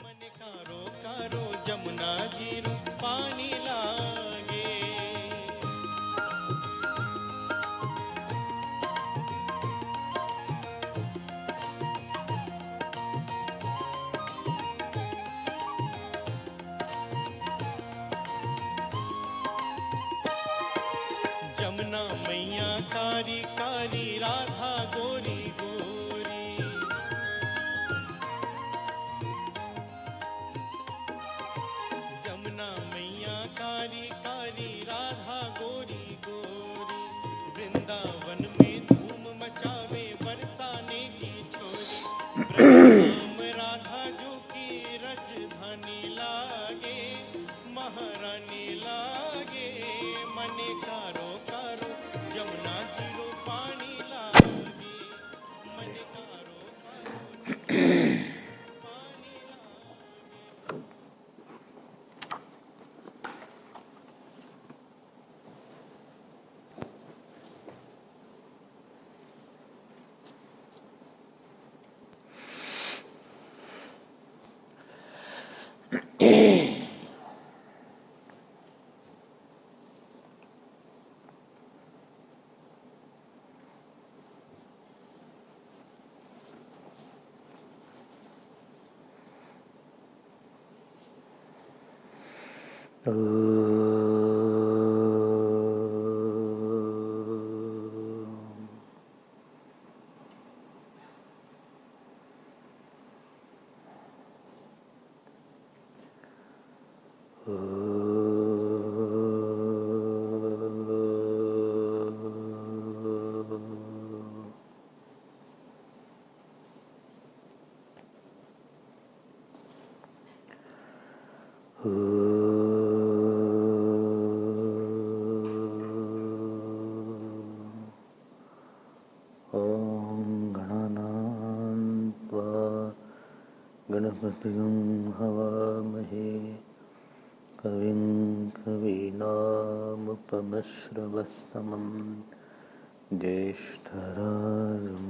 मन कारो कारो जमुना जीरू पानी लागे। जमुना मैया कारी कारी राधा गोरी गोरी। जमुना मैया कारी कारी राधा गोरी गोरी। वृंदावन में धूम मचावे बरसाने की छोरी। ब्रह्म राधा जो की राजधानी लागे महारानी लागे। मने कारो कारो जमुना जीरो पानी लागे। मने कारो कारो पानी लागे। गणपतिं हवामहे कविं कवीनामुपमश्रवस्तमं ज्येष्ठराजं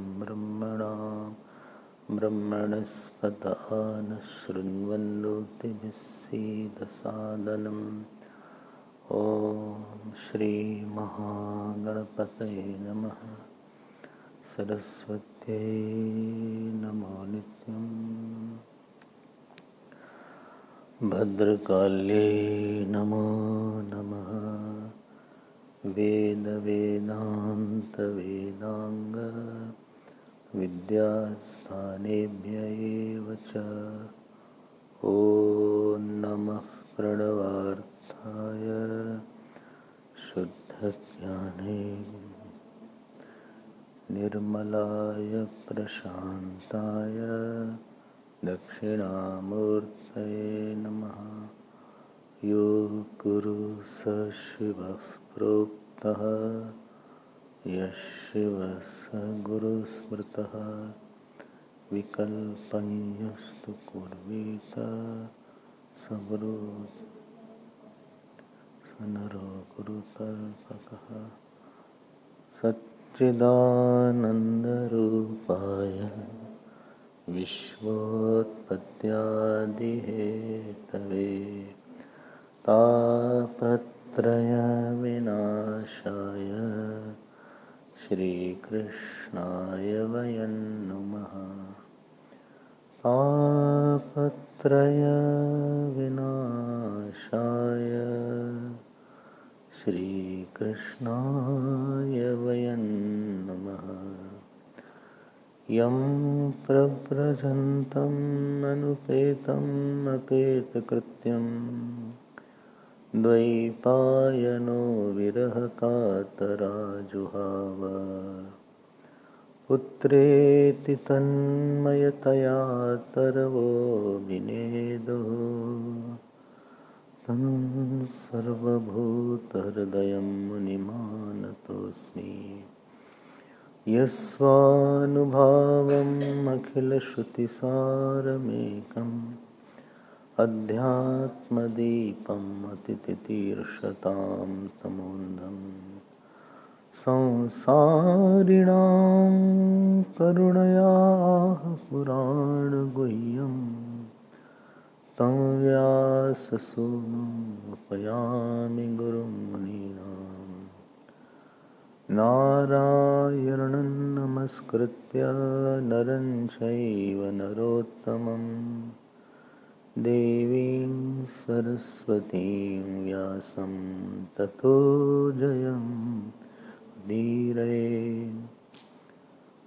ब्रह्मणस्पत आनशृण्वन्नोतिभिस्सीदसादनम् ॐ श्रीमहागणपतये नमः। सरस्वत्यै नमो नित्यम्। भद्रकाल्यै नमो नमः। वेदान्त विद्यास्थानेभ्य एव च। ॐ नमः प्रणवार्थाय शुद्धज्ञाने निर्मलाय प्रशान्ताय दक्षिणामूर्तये नमः। यो गुरु स शिवः प्रोक्तः यः शिवः स गुरुस्मृतः। विकल्पं यस्तु कुर्वीत स गुरु स नरो गुरुकल्पकः। सच्चिदानन्दरूपाय विश्वोत्पत्त्यादिहेतवे तापत्रयविनाशाय श्रीकृष्णाय वयं नुमः। तापत्रयविनाशाय श्रीकृष्णाय वयं नमः। यं प्रव्रजन्तम् अनुपेतम् अपेतकृत्यं द्वैपायनो विरहकातराजुहाव पुत्रेति तन्मयतया तरवो विनेदुः तं सर्वभूतहृदयं मुनिमानतोऽस्मि। यस्वानुभावम् अखिलश्रुतिसारमेकम् अध्यात्मदीपम् अतितितीर्षतां तमोन्धम् संसारिणां करुणयाः पुराणगुह्यं तं व्याससूनुमुपयामि गुरुं मुनीनां। नारायणं नमस्कृत्य नरं चैव नरोत्तमं देवीं सरस्वतीं व्यासं ततो जयमुदीरये।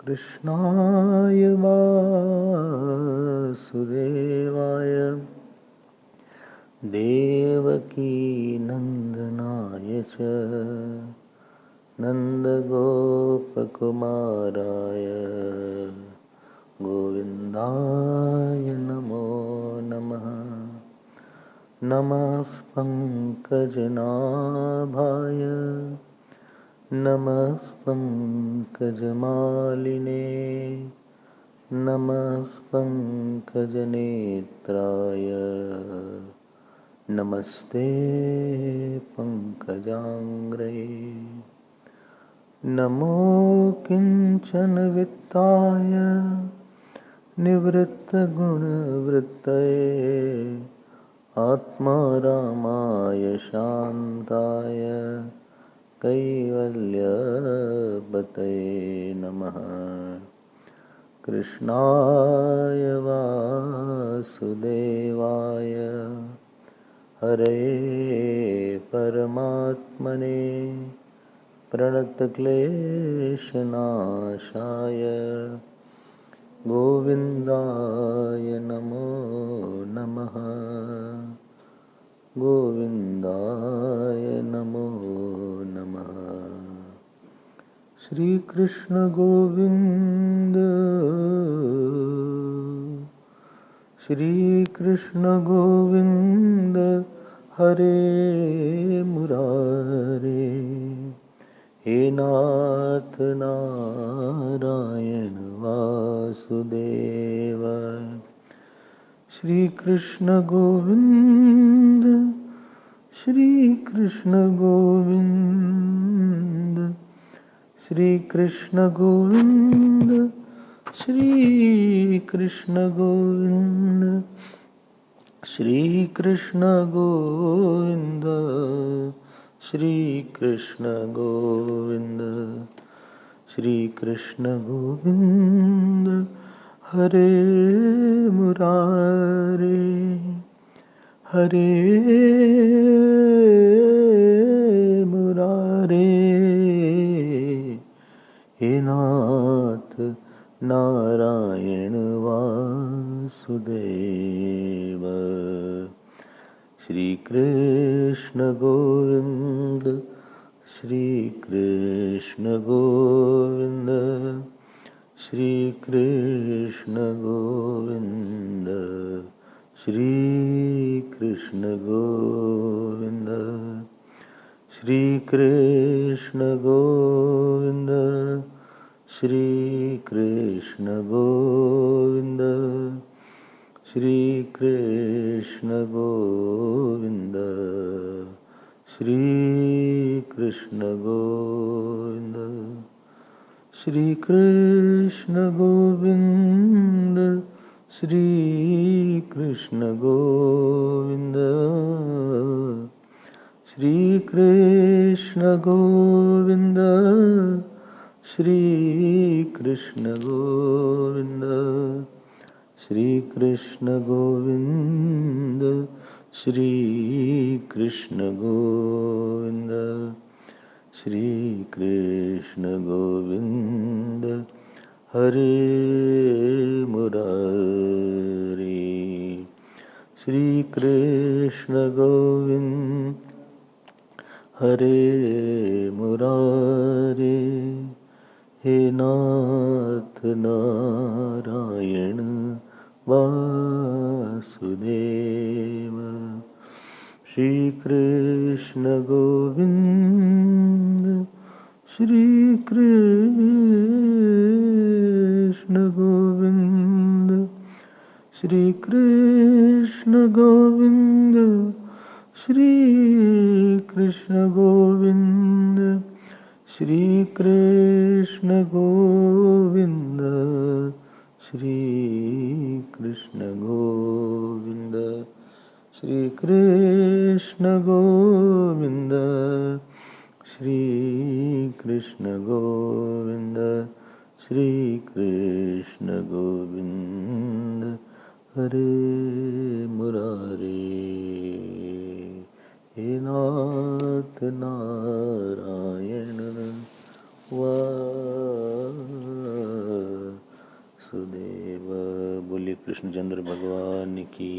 कृष्णाय वासुदेवाय देवकीनन्दनाय च नन्दगोपकुमाराय गोविन्दाय नमो नमः। नमः पङ्कजनाभाय नमः पङ्कजमालिने नमः पङ्कजनेत्राय नमस्ते पङ्कजाङ्घ्रे। नमो किञ्चन वित्ताय निवृत्तगुणवृत्तये आत्मारामाय शान्ताय कैवल्यपतये नमः। कृष्णाय वासुदेवाय हरे परमात्मने प्रणतक्लेशनाशाय गोविन्दाय नमो नमः। गोविन्दाय नमो नमः। श्रीकृष्ण गोविन्द श्रीकृष्ण गोविन्द हरे मुरारे। हे नाथ नारायण वासुदेव। श्रीकृष्ण गोविन्द श्रीकृष्ण गोविन्द श्रीकृष्ण गोविन्द श्रीकृष्ण गोविन्द श्रीकृष्ण गोविन्द श्रीकृष्ण गोविन्द श्रीकृष्ण गोविन्द हरे मुरारे हरे मुरारे। हे नाथ Narayan Vasudev. Shrikrishna Govind Shrikrishna Govind Shrikrishna Govind Shrikrishna Govind Shrikrishna Govind Shrikrishna Govind Shrikrishna Govind Shrikrishna Govind. Shri Krishna Govinda, Shri Krishna Govinda, Shri Krishna Govinda, Shri Krishna Govinda, Shri Krishna Govinda, Shri Krishna Govinda, Shri Krishna Govinda, Hare Murari. Shri Krishna Govinda, Hare Murari. He Nath Narayana Vasudeva. Shri Krishna Govinda, Shri Krishna Govinda, Shri Krishna Govinda, Shri Krishna Govinda, Shri Krishna Govinda, Shri Krishna Govinda, Shri Krishna Govinda, Shri Krishna Govinda, Shri Krishna Govinda, Hare Murari. He Nath Narayana Vasudeva. बोलिए कृष्णचंद्र भगवान की,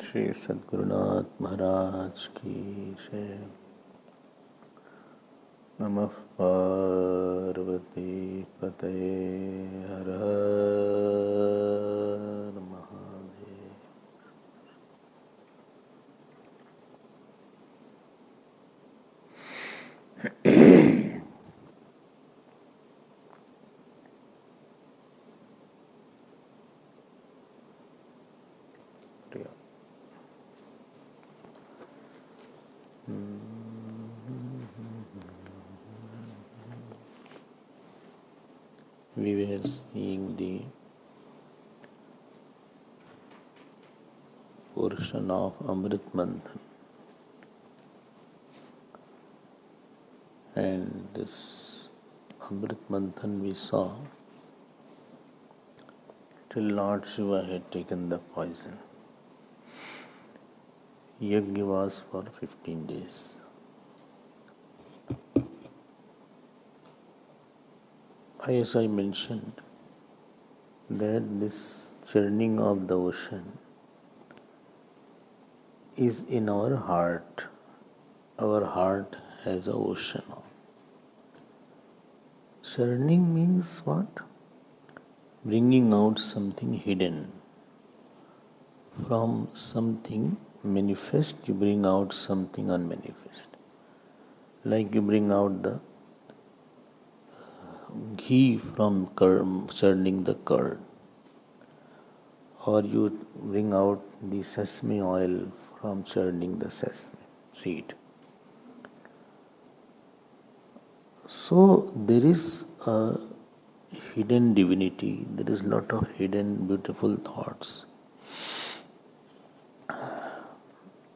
श्री सद्गुरुनाथ महाराज की जय। नमः पार्वती पतये, हर हर Mahadev. We were seeing the portion of Amrit Manthan, and this Amrit Manthan we saw till Lord Shiva had taken the poison. Yajna was for 15 days. As I mentioned, that this churning of the ocean is in our heart. Our heart has an ocean. Churning means what? Bringing out something hidden. From something manifest, you bring out something unmanifest. Like you bring out the ghee from churning the curd, or you bring out the sesame oil from churning the sesame seed. So there is a hidden divinity, there is a lot of hidden beautiful thoughts,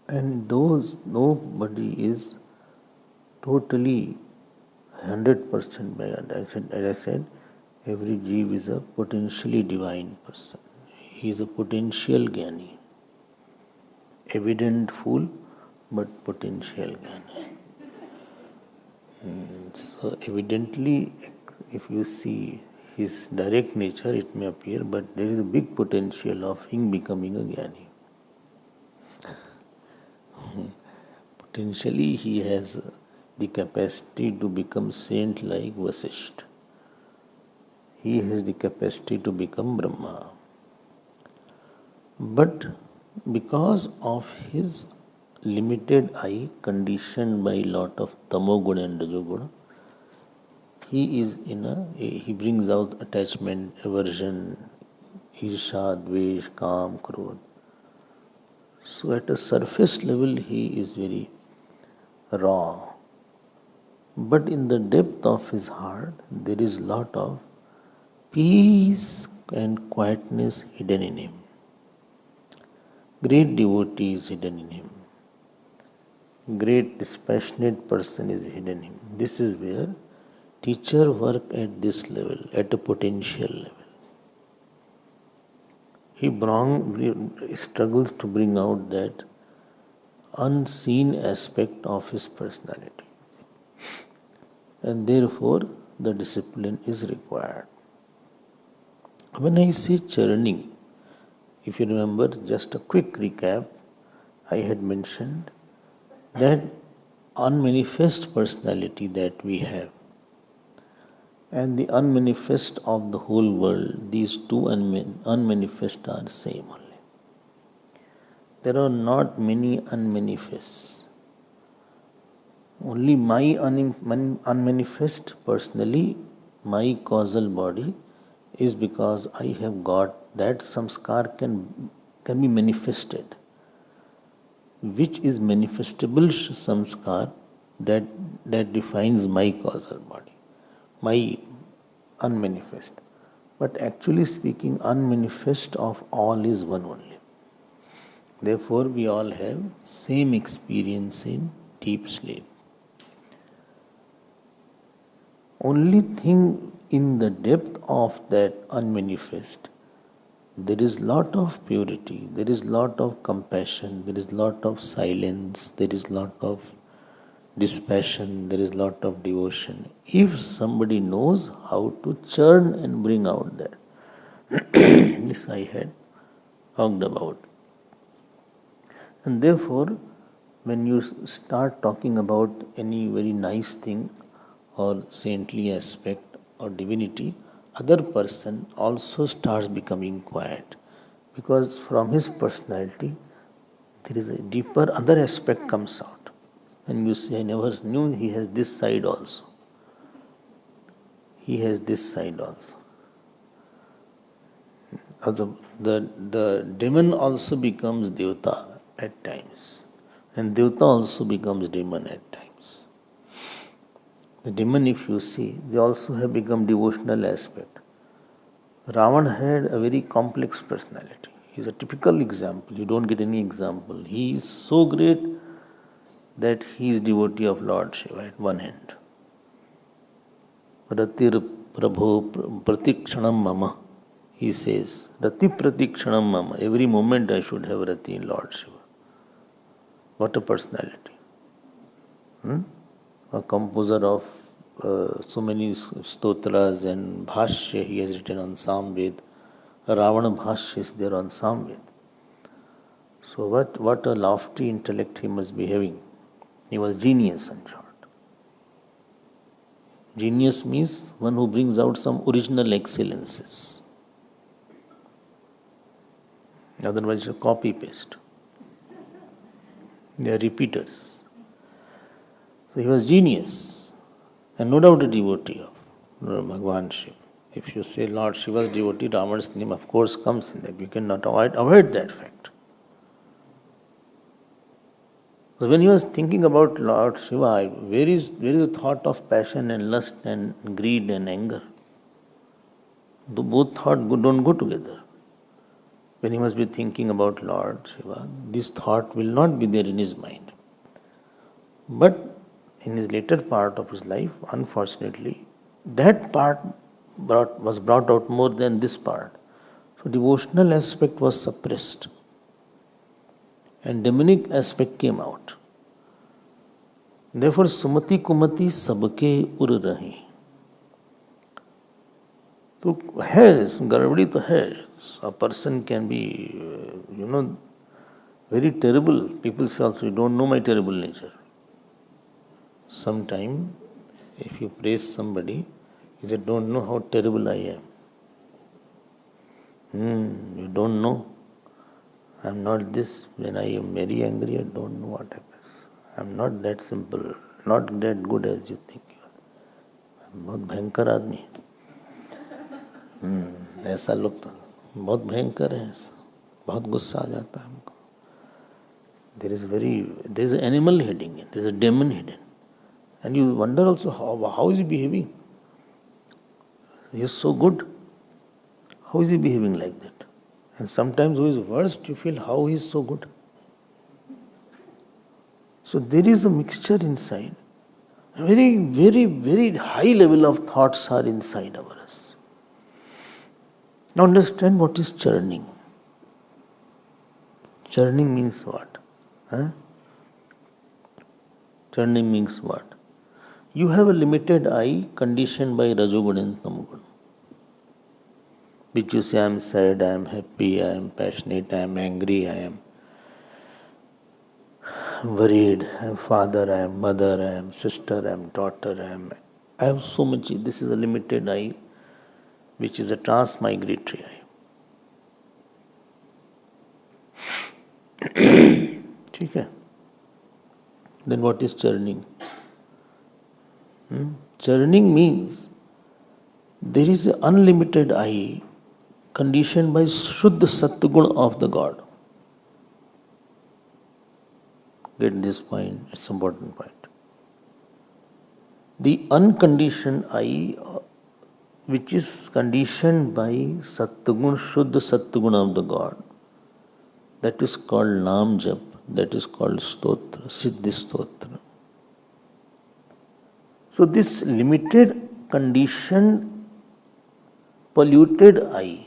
and those nobody is totally 100% bad. As I said, every jeev is a potentially divine person. He is a potential jnani. Evident fool, but potential jnani. So evidently, if you see his direct nature, it may appear, but there is a big potential of him becoming a jnani. Potentially, he has the capacity to become saint like Vasishtha. He has the capacity to become Brahma. But because of his limited eye, conditioned by lot of tamoguna and rajoguna, he brings out attachment, aversion, irsha, dvesh, kam, krodh. So at a surface level, he is very raw. But in the depth of his heart, there is lot of peace and quietness hidden in him. Great devotee is hidden in him. Great dispassionate person is hidden in him. This is where teacher work at this level, at a potential level. He struggles to bring out that unseen aspect of his personality. And therefore, the discipline is required. When I say churning, if you remember, just a quick recap, I had mentioned that unmanifest personality that we have and the unmanifest of the whole world, these two unmanifest are same only. There are not many unmanifests. Only my unmanifest personally, my causal body, is because I have got that samskar can be manifested. Which is manifestable samskar that defines my causal body, my unmanifest. But actually speaking, unmanifest of all is one only. Therefore, we all have same experience in deep sleep. Only thing in the depth of that unmanifest, there is lot of purity, there is lot of compassion, there is lot of silence, there is lot of dispassion, there is lot of devotion. If somebody knows how to churn and bring out that, this I had talked about. And therefore, when you start talking about any very nice thing or saintly aspect or divinity, other person also starts becoming quiet, because from his personality there is a deeper other aspect comes out. And you say, I never knew he has this side also. He has this side also. The demon also becomes Devata at times, and Devata also becomes demon at times. The demon, if you see, they also have become devotional aspect. Ravan had a very complex personality. He is a typical example. You don't get any example. He is so great that he is devotee of Lord Shiva at one hand. Ratir Prabho Pratikshanam Mama. He says, Rati Pratikshanam Mama. Every moment I should have Rati in Lord Shiva. What a personality. A composer of so many stotras and bhashya he has written on Samved. Ravana bhashya is there on Samved. So what a lofty intellect he must be having. He was genius in short. Genius means one who brings out some original excellences. Otherwise, it's a copy-paste. They are repeaters. So he was genius, and no doubt a devotee of Bhagavan Shiva. If you say Lord Shiva's devotee, Rama's name of course comes in that. You cannot avoid that fact. So when he was thinking about Lord Shiva, where is the thought of passion and lust and greed and anger? Both thoughts don't go together. When he must be thinking about Lord Shiva, this thought will not be there in his mind. But in his later part of his life, unfortunately, that part was brought out more than this part. So devotional aspect was suppressed, and demonic aspect came out. Therefore, Sumati Kumati sabke ur rahi. So has, Garvadi to has. A person can be, very terrible. People say also, you don't know my terrible nature. Sometime, if you praise somebody, you say, don't know how terrible I am. You don't know. I'm not this. When I am very angry, I don't know what happens. I'm not that simple, not that good as you think you are. I'm बहुत भयंकर आदमी. ऐसा लोग तो बहुत भयंकर है. बहुत गुस्सा आ जाता है हमको. There is an animal hidden, there is a demon hidden. And you wonder also, how is he behaving? He is so good. How is he behaving like that? And sometimes who is worst, you feel how he is so good. So there is a mixture inside. A very, very, very high level of thoughts are inside of us. Now understand what is churning. Churning means what? Churning means what? You have a limited I conditioned by Rajogun and Tamogun. Which you say, I am sad, I am happy, I am passionate, I am angry, I am worried, I am father, I am mother, I am sister, I am daughter, I have so much. This is a limited I, which is a transmigratory I. ठीक है? Then what is churning? Churning means there is an unlimited I conditioned by Shuddha Satguna of the God. Get this point, it's an important point. The unconditioned I, which is conditioned by Satguna, Shuddha Satguna of the God, that is called Nam Jap, that is called Stotra, Siddhi Stotra. So this limited, conditioned, polluted I,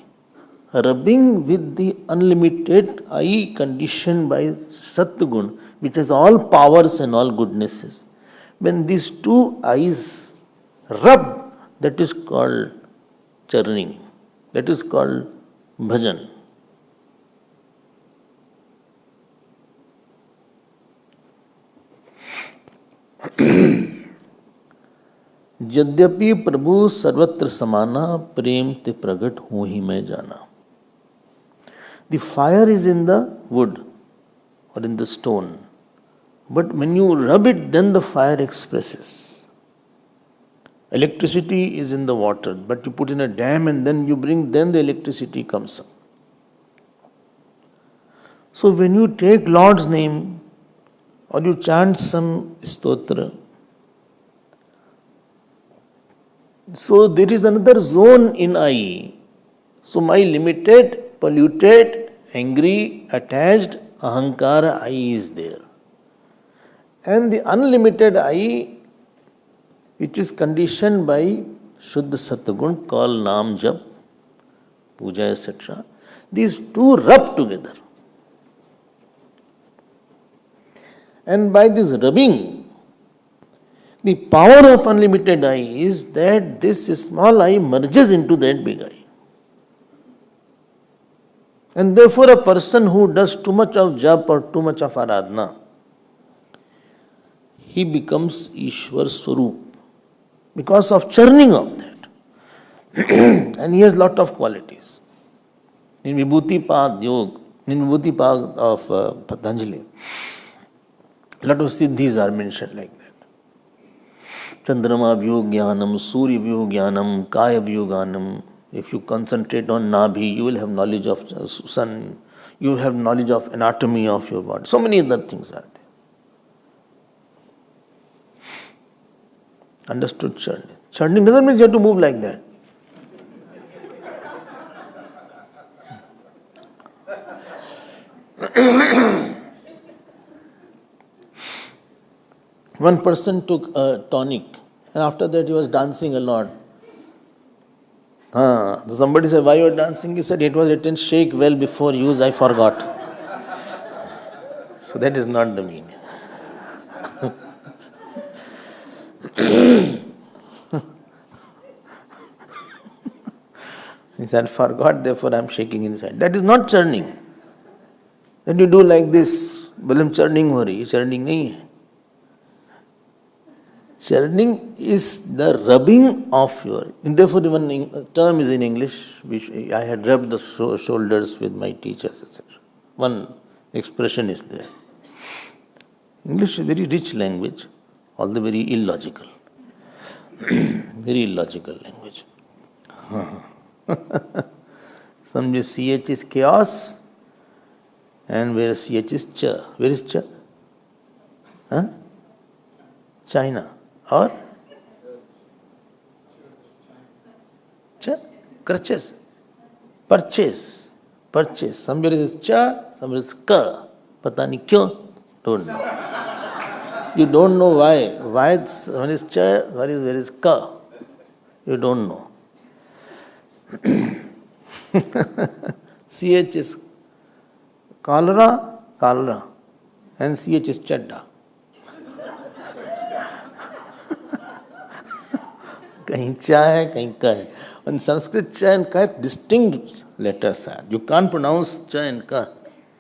rubbing with the unlimited I conditioned by Satguna, which has all powers and all goodnesses. When these two eyes rub, that is called churning, that is called bhajan. यद्यपि प्रभु सर्वत्र समाना प्रेम ते प्रगट हूँ ही मैं जाना. The fire is in the wood or in the stone, but when you rub it, then the fire expresses. Electricity is in the water, but you put in a dam and then you bring, then the electricity comes up. So when you take Lord's name or you chant some stotra, so there is another zone in I. So my limited, polluted, angry, attached ahankara I is there. And the unlimited I, which is conditioned by Shuddha Satguna called Nam Jap, Puja, etc. These two rub together. And by this rubbing, the power of unlimited I is that this small I merges into that big I. And therefore a person who does too much of jap or too much of aradhana, he becomes Ishwar Swarup because of churning of that. And he has lot of qualities. In Vibhuti Pad Yoga, in Vibhuti Pad of Patanjali, a lot of siddhis are mentioned like that. Chandrama Vyog Jnanam, Surya Vyog Jnanam, Kaya Vyog Jnanam. If you concentrate on Nabhi, you will have knowledge of sun, you will have knowledge of anatomy of your body. So many other things are there. Understood churning? Churning doesn't mean you have to move like that. One person took a tonic and after that he was dancing a lot. So somebody said, why you are dancing? He said, it was written, shake well before use, I forgot. So that is not the meaning. He said, forgot, therefore I am shaking inside. That is not churning. Then you do like this, bolam churning ho rahi, churning nahi hai. Churning is the rubbing of your, and therefore one term is in English, which I had rubbed the shoulders with my teachers, etc. One expression is there. English is a very rich language, although very illogical. Very illogical language. Some CH is chaos, and where CH is cha. Where is cha? China. or crutches. Purchase. Somewhere is cha, somewhere is ka. Pata nahi kyo? Don't know. You don't know why. Why one is cha, where is ka? You don't know. CH is cholera, and CH is chadda. कहीं चा है, कहीं का है. In Sanskrit, cha and ka distinct letters are. You can't pronounce cha and ka.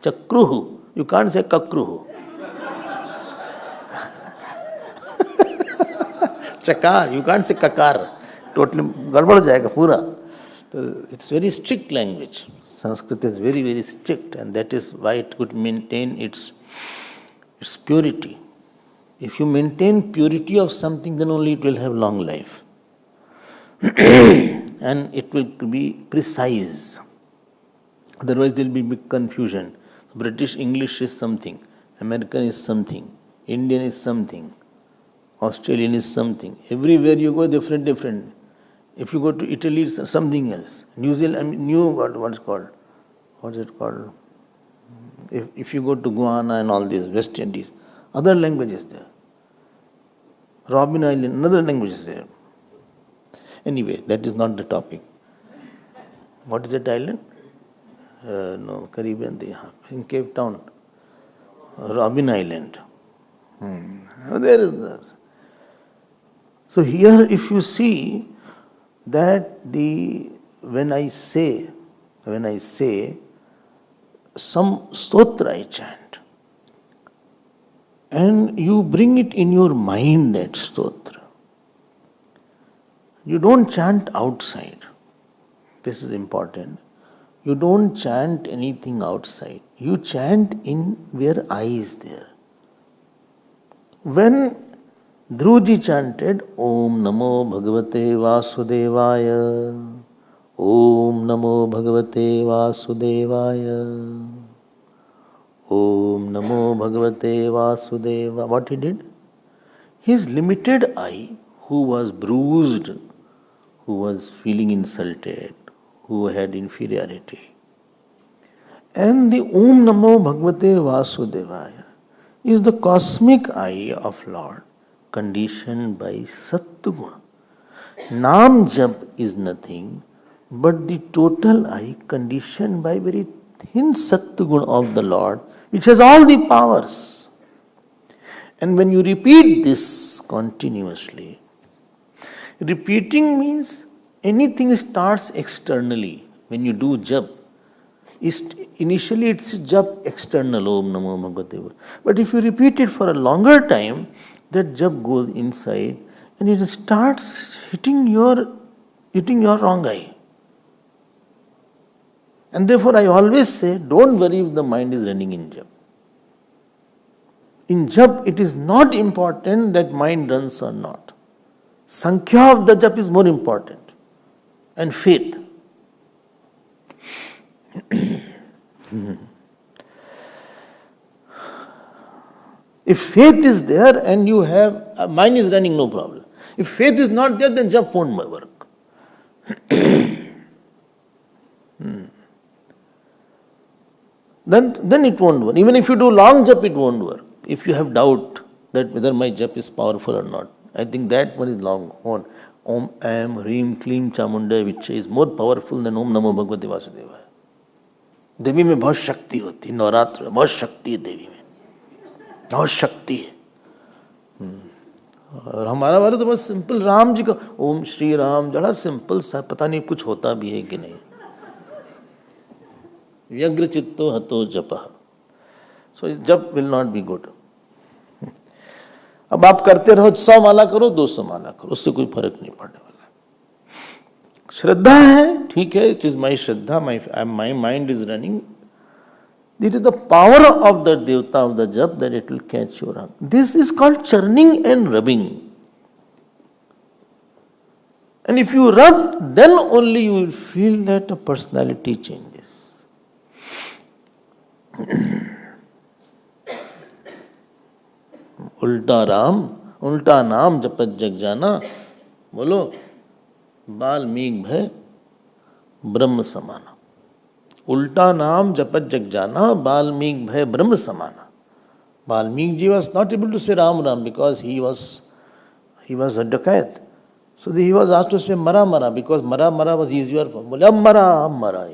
Chakruhu. You can't say kakruhu. Chakar. You can't say kakar. Totally गड़बड़ हो जाएगा पूरा. It's very strict language. Sanskrit is very, very strict, and that is why it could maintain its purity. If you maintain purity of something, then only it will have long life. And it will be precise. Otherwise, there will be big confusion. British English is something, American is something, Indian is something, Australian is something. Everywhere you go, different. If you go to Italy, it's something else. New Zealand, what's it called? If you go to Guyana and all these, West Indies, other languages there. Robben Island, another language is there. Anyway, that is not the topic. What is that island? No, Caribbean, in Cape Town. Robben Island. There is this. So here, if you see that when I say some stotra I chant, and you bring it in your mind, that stotra. You don't chant outside. This is important. You don't chant anything outside. You chant in where I is there. When Dhruji chanted, Om Namo Bhagavate Vasudevaya, Om Namo Bhagavate Vasudevaya, Om Namo Bhagavate Vasudevaya. What he did? His limited I, who was bruised, who was feeling insulted, who had inferiority. And the Om Namo Bhagavate Vasudevaya is the cosmic I of Lord, conditioned by Sattva. Naam Jap is nothing but the total I conditioned by very thin Sattva of the Lord, which has all the powers. And when you repeat this continuously, repeating means anything starts externally. When you do jap, initially it's jap external, Om Namo Bhagavate. But if you repeat it for a longer time, that jap goes inside and it starts hitting your wrong eye. And therefore I always say, don't worry if the mind is running in jap. In jap, it is not important that mind runs or not. Sankhya of the jap is more important. And faith. If faith is there and you have, mind is running, no problem. If faith is not there, then jap won't work. Then it won't work. Even if you do long jap, it won't work. If you have doubt that whether my jap is powerful or not, I think that one is long on. Om Am Hrim Klim Chamunda, which is more powerful than Om Namo Bhagavate Vasudevaya. देवी में बहुत शक्ति होती है, नवरात्र में बहुत शक्ति है, देवी में बहुत शक्ति है. और हमारा वाला तो बस सिंपल राम जी का ओम श्री राम, जरा सिंपल सा, पता नहीं कुछ होता भी है कि नहीं. व्यग्र चित्तो हतो जपः. सो जप विल नॉट बी गुड. अब आप करते रहो, 100 माला करो, 200 माला करो, उससे कोई फर्क नहीं पड़ने वाला. श्रद्धा है, ठीक है, it is my Shraddha, my mind is running. It is the power of the devta of the jap that it will catch your hand. This is called churning and rubbing. And if you rub, then only you will feel that a personality changes. Ulta Ram, उल्टा नाम जपत जग जाना, बोलो, बाल्मीक भय ब्रह्म समाना. उल्टा नाम जपत जग जाना, बाल्मीक भय ब्रह्म समाना. Valmiki ji was not able to say Ram Ram because he was a dacoit. So he was asked to say Mara Mara because Mara Mara was easier for him. बोले अब मरा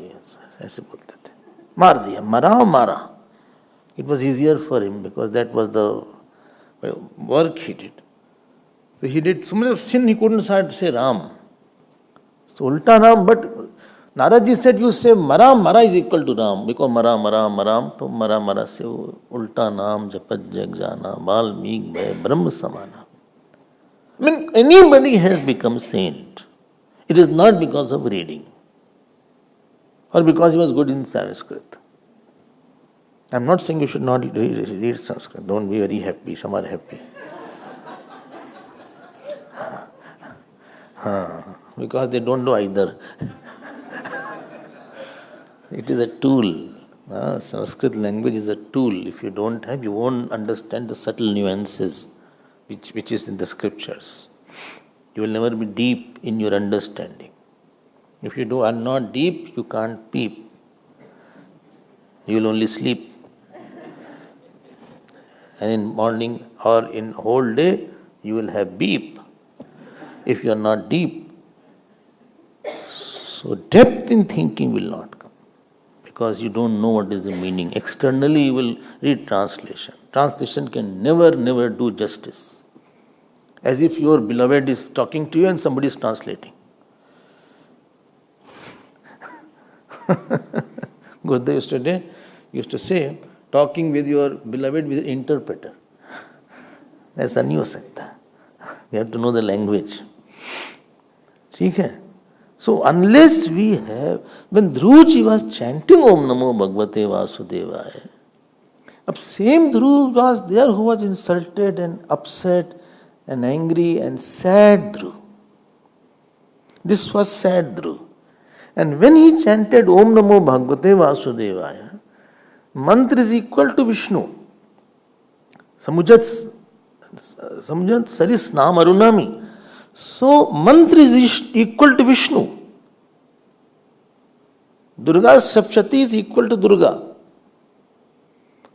ऐसे बोलते थे, मार दिया, मरा मारा. It was easier for him because that was the work he did. So he did so much of sin he couldn't say Ram. So ulta Ram, but Narad ji said you say Mara Mara is equal to Ram because Mara Mara Maram, तो Mara Mara से उल्टा नाम जपत जग जाना, वाल्मीकि भय ब्रह्म समाना. I mean, anybody has become saint. It is not because of reading or because he was good in Sanskrit. I am not saying you should not read Sanskrit. Don't be very happy. Some are happy. Because they don't know either. It is a tool. Sanskrit language is a tool. If you don't have, you won't understand the subtle nuances which is in the scriptures. You will never be deep in your understanding. If you are not deep, you can't peep. You will only sleep. And in morning or in whole day, you will have beep. If you are not deep, so depth in thinking will not come. Because you don't know what is the meaning. Externally you will read translation. Translation can never do justice. As if your beloved is talking to you and somebody is translating. Gurudev yesterday used to say, talking with your beloved with an interpreter. ऐसा नहीं हो सकता. You have to know the language. ठीक है? So unless we have, when Dhruv was chanting Om Namo Bhagavate Vasudevaya, अब same Dhruv was there who was insulted and upset and angry and sad Dhruv. This was sad Dhruv. And when he chanted Om Namo Bhagavate Vasudevaya, mantra is equal to Vishnu. Samujat Saris Nam Arunami. So, mantra is equal to Vishnu. Durga's Sapshati is equal to Durga.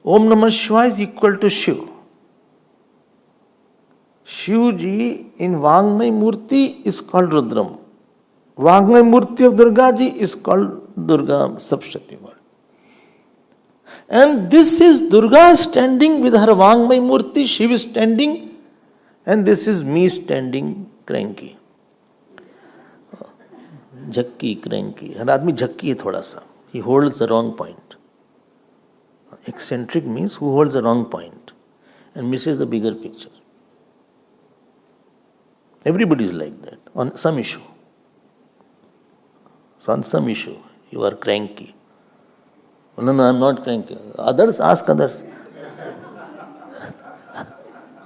Om Namah Shivaya is equal to Shiv. Shivji in Vangmay Murti is called Rudram. Vangmay Murti of Durga ji is called Durga Sapshati. And this is Durga standing with her Vangmay Murti, Shiv is standing, and this is me standing cranky. Jhakki, cranky. Har aadmi jhakki hai thoda sa. He holds the wrong point. Eccentric means who holds the wrong point and misses the bigger picture. Everybody is like that on some issue. So on some issue, you are cranky. No, I am not cranky. Others, ask others.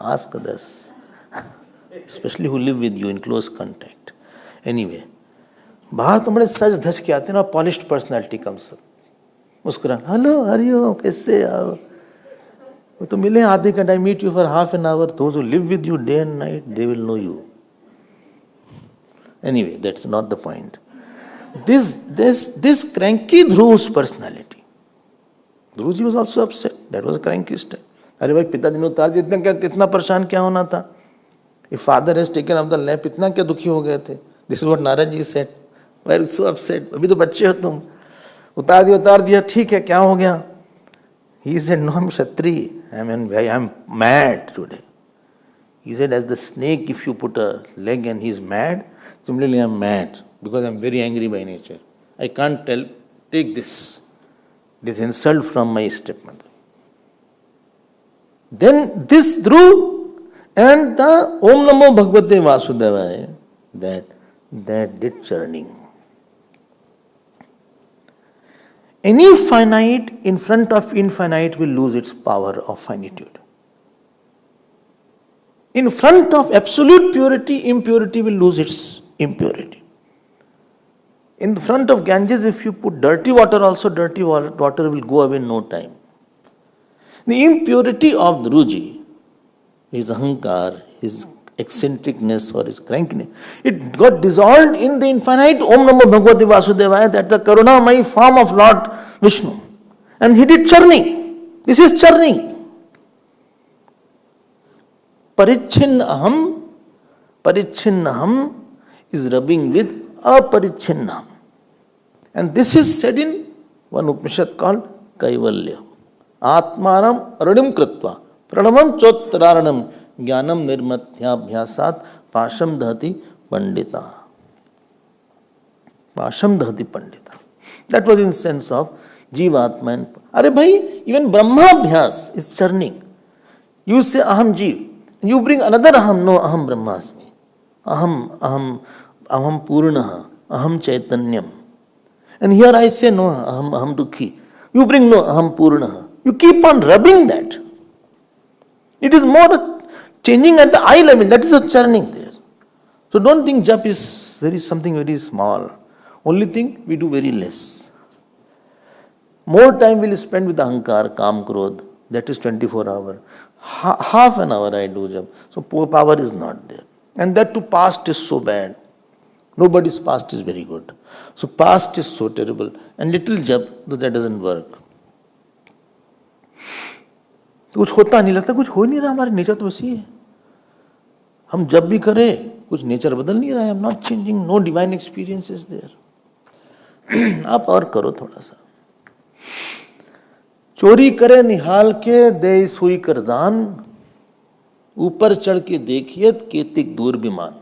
Ask others. Especially who live with you in close contact. Anyway, बाहर तो बड़े सज धज के आते हैं ना, polished personality comes up, मुस्कुरान, हेलो हरिओम कैसे आओ, वो तो मिले आधे घंटा, I meet you for half an hour. Those who live with you day and night, they will know you. Anyway, that's not the point. This cranky Dhruv's personality. Dhruv was also upset. That was a cranky step. अरे भाई पिताजी ने उतार दिया, कितना परेशान क्या होना था. If father has taken up the lamp, इतना क्या दुखी हो गए थे. This is what Narad ji said. Why are you so upset? अभी तो बच्चे हो तुम. उतार दिया, ठीक है, क्या हो गया. He said, no, I'm Kshatri. I'm mad today. He said, as the snake, if you put a leg and he's mad, similarly I'm mad because I'm very angry by nature. I can't take this insult from my stepmother. Then this Dhruv and the Om Namo Bhagavate Vasudevaya, that did churning. Any finite in front of infinite will lose its power of finitude. In front of absolute purity, impurity will lose its impurity. In front of Ganges, if you put dirty water also, dirty water will go away in no time. The impurity of Dhruji, his ahankar, his eccentricness or his crankiness. It got dissolved in the infinite Om Namo Bhagavate Vasudevaya, that the Karunamai form of Lord Vishnu. And he did churning. This is churning. Paricchinnaham is rubbing with aparichinnaham. And this is said in one Upanishad called Kaivalya. Atmanam aradim kritva pranamam chottararanam jnanam nirmatyabhyasat pasham dhati pandita. Pasham dhati pandita. That was in sense of Jivatma and Are bhai, even Brahmabhyas is churning. You say Aham Jeev. You bring another Aham. No, Aham Brahmasmi. Aham Purnaha. Aham Chaitanyam. And here I say no, Aham Dukhi. You bring no, Aham Purnaha. You keep on rubbing that. It is more changing at the eye level. That is a churning there. So don't think jap is something very small. Only thing we do very less. More time we will spend with ahankar, kam, krodh. That is 24 hours. Half an hour I do jap. So power is not there. And that too past is so bad. Nobody's past is very good. So past is so terrible. And little jap, that doesn't work. कुछ होता नहीं, लगता कुछ हो नहीं रहा, हमारे nature तो वैसी है. हम जब भी करें कुछ नेचर बदल नहीं रहा है. I'm not changing. No divine experience is there. आप और करो थोड़ा सा. चोरी करे निहाल के दे सुई कर दान, ऊपर चढ़ के देखियत केतिक दूर विमान.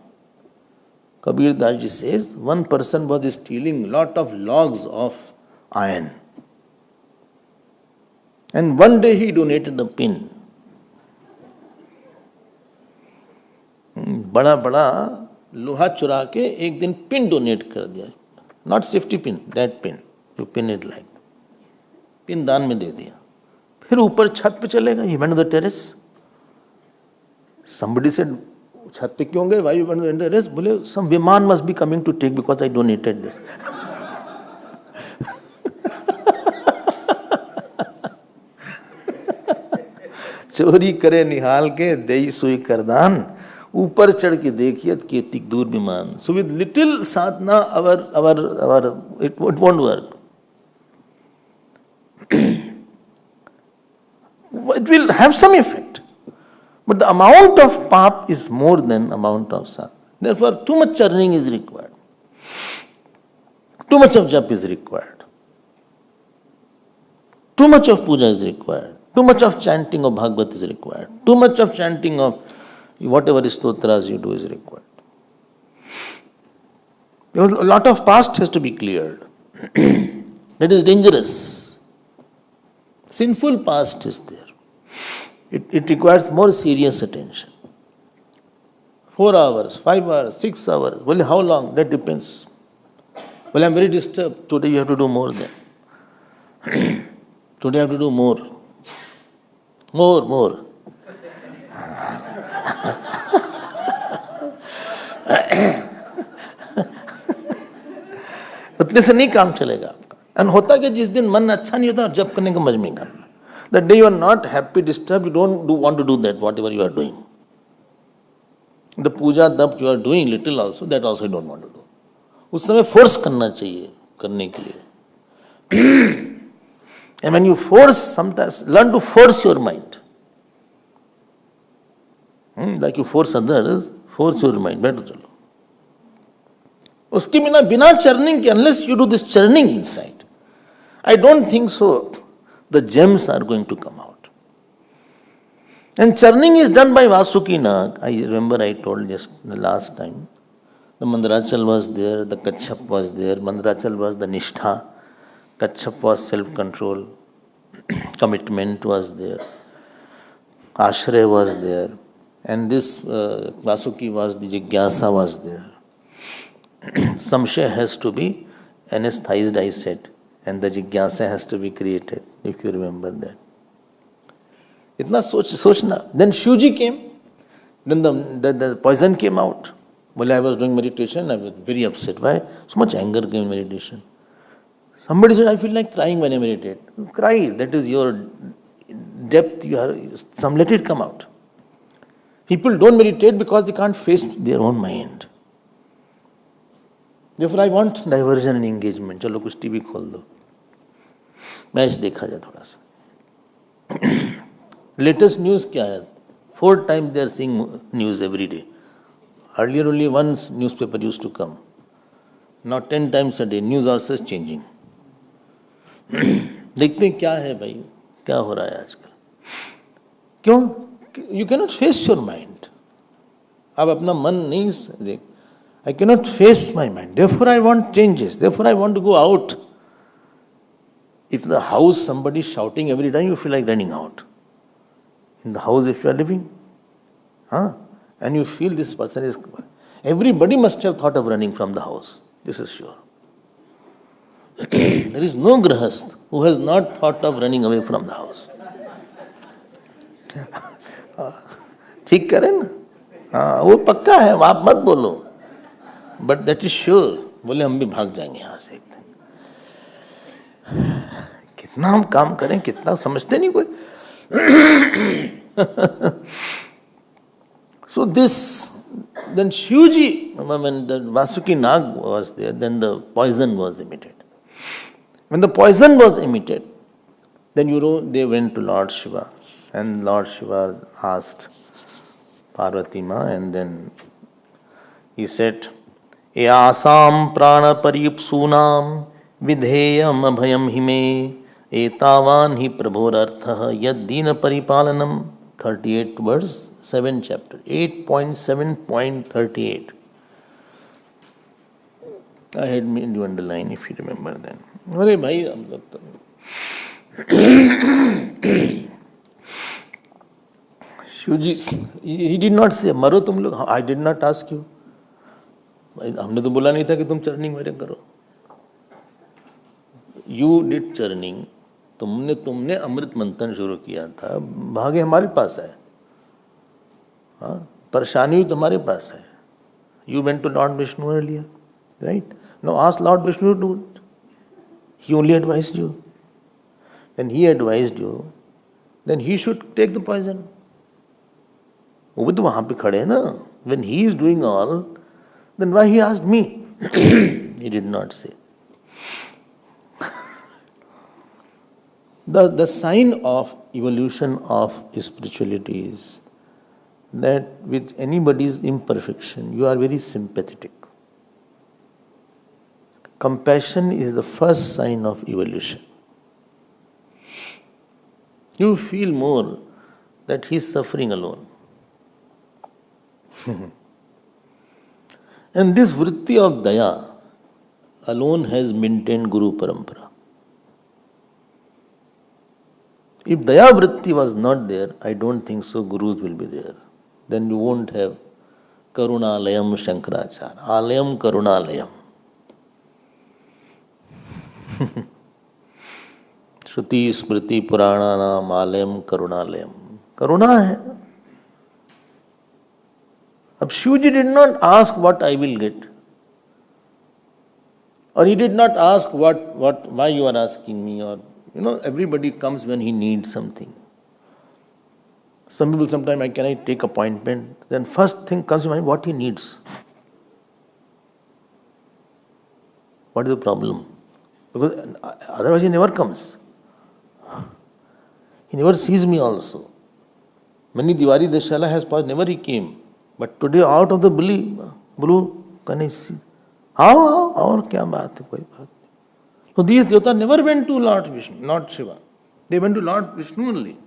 Kabir Das ji says, one person was stealing lot of logs of iron. And one day he donated a pin. बड़ा बड़ा लोहा चुरा के एक दिन पिन डोनेट कर दिया. Not safety pin, that pin. You pin it like. Pin दान में दे दिया. फिर ऊपर छत पे चलेगा. He went to the terrace. Somebody said, छत पे क्यों गए? Why you went to the terrace? बोले, some विमान must be coming to take because I donated this. चोरी करे निहाल के देई सुई करदान, ऊपर चढ़ के देखियत केतिक दूर विमान. So with little sadhana, it won't work. It will have some effect. But the amount of pap is more than amount of sadhana. Therefore, too much churning is required. Too much of jap is required. Too much of puja is required. Too much of chanting of Bhagavat is required. Too much of chanting of whatever stotras you do is required. Because a lot of past has to be cleared. That is dangerous. Sinful past is there. It requires more serious attention. 4 hours, 5 hours, 6 hours. Well, how long? That depends. Well, I'm very disturbed. Today you have to do more than. Today I have to do more. More. उतने से नहीं काम चलेगा आपका. And होता कि जिस दिन मन अच्छा नहीं होता जब करने का मजा नहीं करना. The day you are not happy, disturbed, you don't want to do that, whatever you are doing. The puja that you are doing little also, that also you don't want to do. उस समय force करना चाहिए करने के लिए. And when you force, sometimes learn to force your mind. Like you force others, force your mind. Better chalo. उसके बिना churning के, unless you do this churning inside, I don't think so the gems are going to come out. And churning is done by Vasuki Nag. I remember I told just the last time. The Mandarachal was there, the Kachap was there. Mandarachal was the Nishtha. Kachap was self-control. Commitment was there. Ashray was there. And this Vasuki was the Jigyasa was there. Samshaya has to be anesthetized, I said. And the Jigyasa has to be created, if you remember that. Itna sochna. Then Shivji came. Then the poison came out. While I was doing meditation, I was very upset. Why? So much anger came in meditation. Somebody said, I feel like crying when I meditate. Cry. That is your depth. Let it come out. People don't meditate because they can't face their own mind. Therefore, I want diversion and engagement. चलो कुछ TV खोल दो, match देखा जाए थोड़ा सा. Latest news क्या है? 4 times they are seeing news every day. Earlier only one newspaper used to come. Now 10 times a day. News also is changing. देखते हैं क्या है भाई, क्या हो रहा है आजकल. क्यों? You cannot face your mind. आप अपना मन नहीं देख. I cannot face my mind. Therefore I want changes. Therefore I want to go out. If in the house somebody is shouting every time, you feel like running out. In the house if you are living, and you feel this person is, everybody must have thought of running from the house. This is sure. There is no grahast who has not thought of running away from the house. ठीक करें ना, हाँ वो पक्का है, आप मत बोलो, बट दैट इज श्योर. बोले हम भी भाग जाएंगे यहाँ से एक दिन. कितना हम काम करें, कितना समझते नहीं कोई. So this, then Shivji, when the Vasuki Nag was there, then the poison was emitted. When the poison was emitted, then they went to Lord Shiva, and Lord Shiva asked Parvati Ma, and then he said, Eyasam prana paripsunam vidheyam abhayam hime etavan hi prabhorartha yad dina paripalanam. 38 verse, 7 chapter, 8.7.38. I had made you underline if you remember then. अरे भाई हम लोग तो Shivji, he did not say मरो तुम लोग. I did not ask you. हमने तो बोला नहीं था कि तुम चर्निंग मेरे करो. You did churning. तुमने अमृत मंथन शुरू किया था, भाग्य हमारे पास है. हाँ, परेशानी तुम्हारे पास है. You went to Lord Vishnu earlier, right? Now ask Lord Vishnu to do it. He only advised you. When he advised you, then he should take the poison. वो भी तो वहाँ पे खड़े हैं ना. When he is doing all, then why he asked me? He did not say. The sign of evolution of spirituality is that with anybody's imperfection, you are very sympathetic. Compassion is the first sign of evolution. You feel more that he is suffering alone. And this vritti of daya alone has maintained Guru Parampara. If daya vritti was not there, I don't think so Gurus will be there. Then you won't have Karunalayam Shankaracharya, Alayam Karunalayam. Shruti Smriti Purana Naam Alayam Karunalayam. Karuna hai. Ab Shivji did not ask what I will get. Or he did not ask why you are asking me, or everybody comes when he needs something. Some people sometimes, can I take appointment? Then first thing comes to mind, what he needs. What is the problem? Because otherwise he never comes. He never sees me also. Many Diwali Dashala has passed, never he came. But today out of the blue, can I see? How? Aur kya baat hai, koi baat nahi. So these Devata never went to Lord Vishnu, not Shiva. They went to Lord Vishnu only.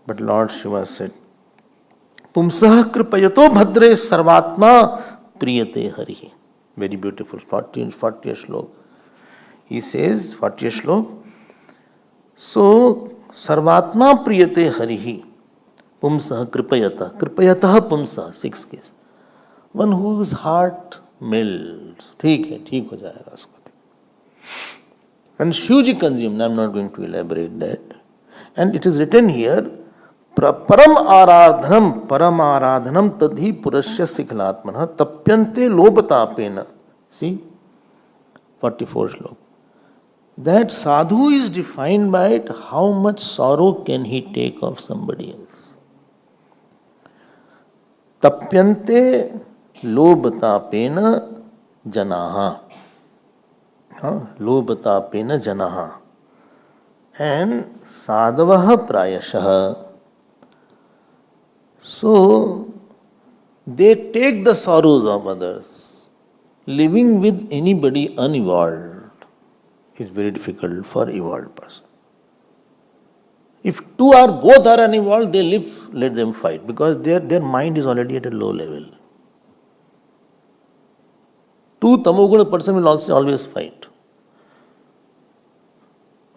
But Lord Shiva said, Pumsah kripayato bhadre sarvatma priyate harihi. Very beautiful, 40th slok. He says, 40th slok, so sarvatma priyate harihi. Pumsah kripayata. Kripayatah pumsah, 6 case. One whose heart melts. ठीक हो जाएगा उसको. And Shivji consumed, I am not going to elaborate that. And it is written here, param aradhanam tadhi purasya siklatmana tapyante lobhatapena. See, 44 slok. That sadhu is defined by it, how much sorrow can he take of somebody else. तप्यन्ते लोभतापेन जनाः. लोभतापेन जनाः. And sadhavah prayashah. So they take the sorrows of others. Living with anybody unevolved is very difficult for evolved person. If both are unevolved, they live, let them fight, because their mind is already at a low level. Two tamoguna person will also always fight.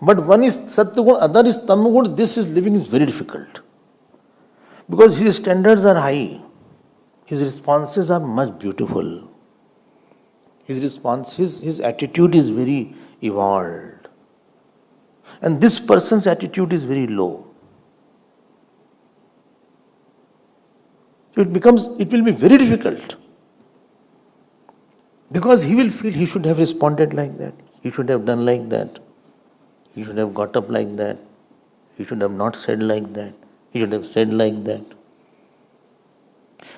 But one is sattvagun, other is tamagun. This is living is very difficult, because his standards are high, his responses are much beautiful, his attitude is very evolved, and this person's attitude is very low. So it will be very difficult, because he will feel he should have responded like that, he should have done like that, he should have got up like that, he should have not said like that, he should have said like that.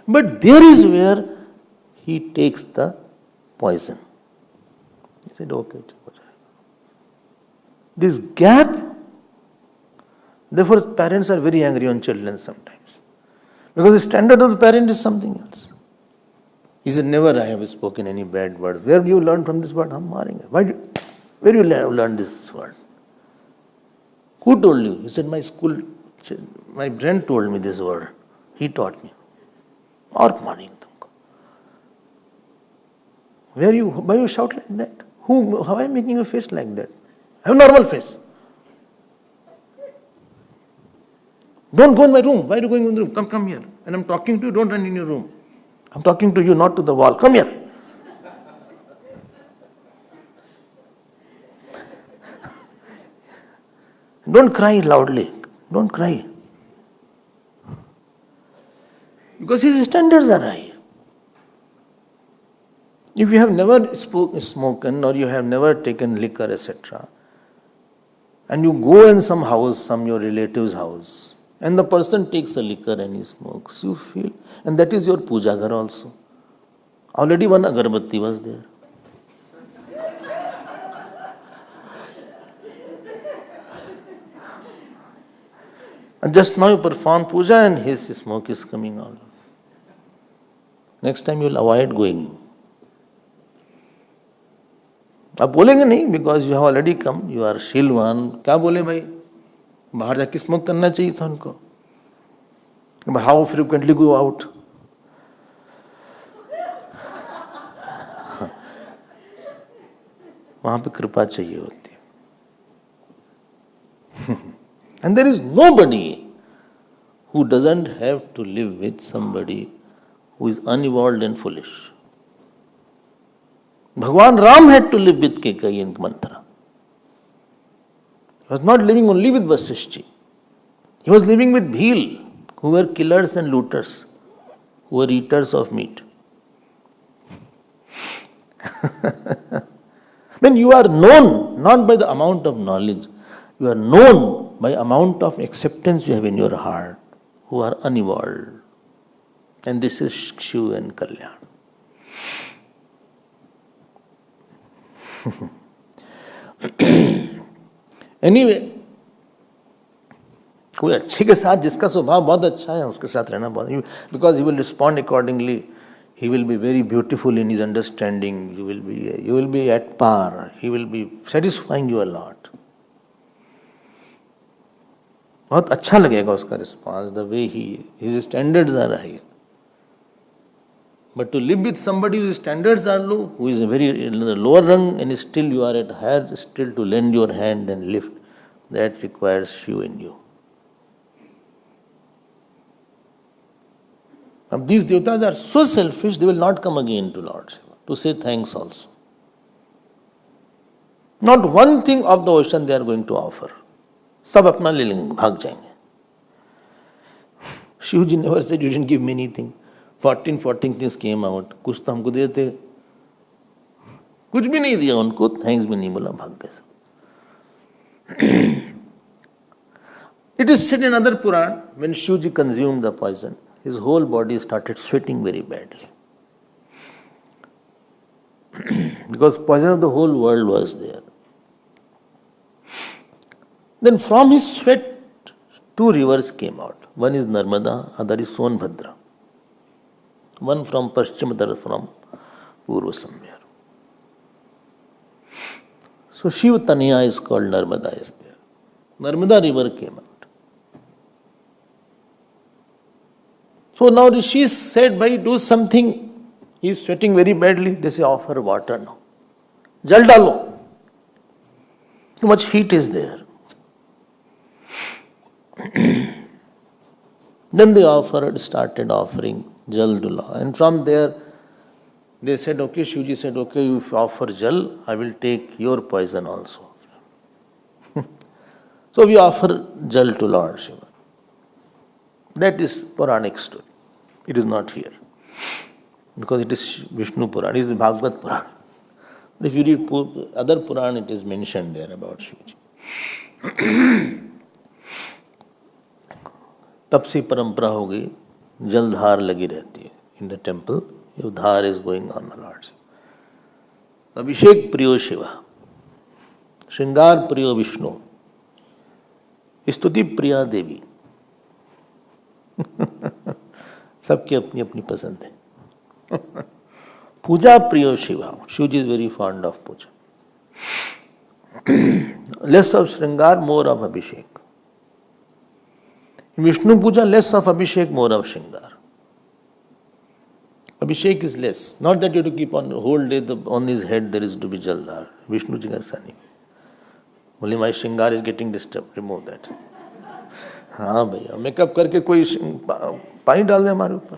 But there is where he takes the poison. He said, okay. This gap, therefore parents are very angry on children sometimes, because the standard of the parent is something else. He said, never I have spoken any bad words. Where do you learn from this word? Where do you learn this word? Who told you? He said, my friend told me this word. He taught me. Or marrying tumko. Why you shout like that? How am I making a face like that? I have a normal face. Don't go in my room. Why are you going in the room? Come here. And I'm talking to you, don't run in your room. I'm talking to you, not to the wall. Come here. Don't cry loudly. Don't cry. Because his standards are high. If you have never spoken or you have never taken liquor, etc., and you go in some house, your relative's house, and the person takes a liquor and he smokes, you feel, and that is your puja ghar also. Already one agarbatti was there. And just now you perform puja and his smoke is coming out. Next time you will avoid going. आप बोलेंगे नहीं, because you have already come, you are शीलवान. क्या बोले भाई? बाहर जाके smoke करना चाहिए था उनको. But how frequently go out? वहां पे कृपा चाहिए होती है. And there is nobody who doesn't have to live with somebody who is unevolved and foolish. Bhagwan Ram had to live with Kekai and Manthara. He was not living only with Vasishti. He was living with Bhil, who were killers and looters, who were eaters of meat. When you are known not by the amount of knowledge, you are known by amount of acceptance you have in your heart, who are unevolved. And this is Shiv and Kalyan. Anyway, कोई अच्छे के साथ जिसका स्वभाव बहुत अच्छा है उसके साथ रहना बहुत, because he will respond accordingly. He will be very beautiful in his understanding. You will be at par. He will be satisfying you a lot. बहुत अच्छा लगेगा उसका response. The way his standards are high. But to live with somebody whose standards are low, who is a very in the lower rung, and still you are at higher, still to lend your hand and lift, that requires Shiva in you. Now these devatas are so selfish, they will not come again to Lord Shiva to say thanks also. Not one thing of the ocean they are going to offer. सब अपना ले लेंगे, भाग जाएंगे. Shiva ji never said you didn't give me anything. 14 things came out. कुछ तो हमको देते, कुछ भी नहीं दिया उनको, थैंक्स भी नहीं बोला, भाग गए. It is said in another Puran, when Shiva ji consumed the poison, his whole body started sweating very badly. Because poison of the whole world was there. Then from his sweat, two rivers came out. One is Narmada, other is Sonbhadra. One from Paschim, other from Purva somewhere. So Shiva Tanya is called Narmada is there. Narmada river came out. So now Rishi said, bhai, do something. He is sweating very badly. They say, offer water now. Jal dalo. Too much heat is there. Then they started offering jal dula. And from there, they said, okay, Shivji said, okay, you offer jal, I will take your poison also. So we offer jal to Lord Shiva. That is Puranic story. It is not here. Because it is Vishnu Puran, it is the Bhagavat Puran. But if you read other Puran, it is mentioned there about Shivji. तब से परंपरा हो गई, जलधार लगी रहती है in the temple, your dhar is going on a lot. Abhishek Priyo Shiva, Shringar Priyo Vishnu, Stuti Priya Devi. सबकी अपनी अपनी पसंद है. पूजा प्रियो Shiva, Shivji is very fond of puja. Less of Shringar, more of Abhishek. Vishnu puja, less of Abhishek, more of Shringar. Abhishek is less. Not that you have to keep on whole day on his head there is to be jaldhar. Vishnu ji ka aisa nahi. Only my Shringar is getting disturbed. Remove that. हाँ भैया makeup करके कोई पानी डाल दे हमारे ऊपर.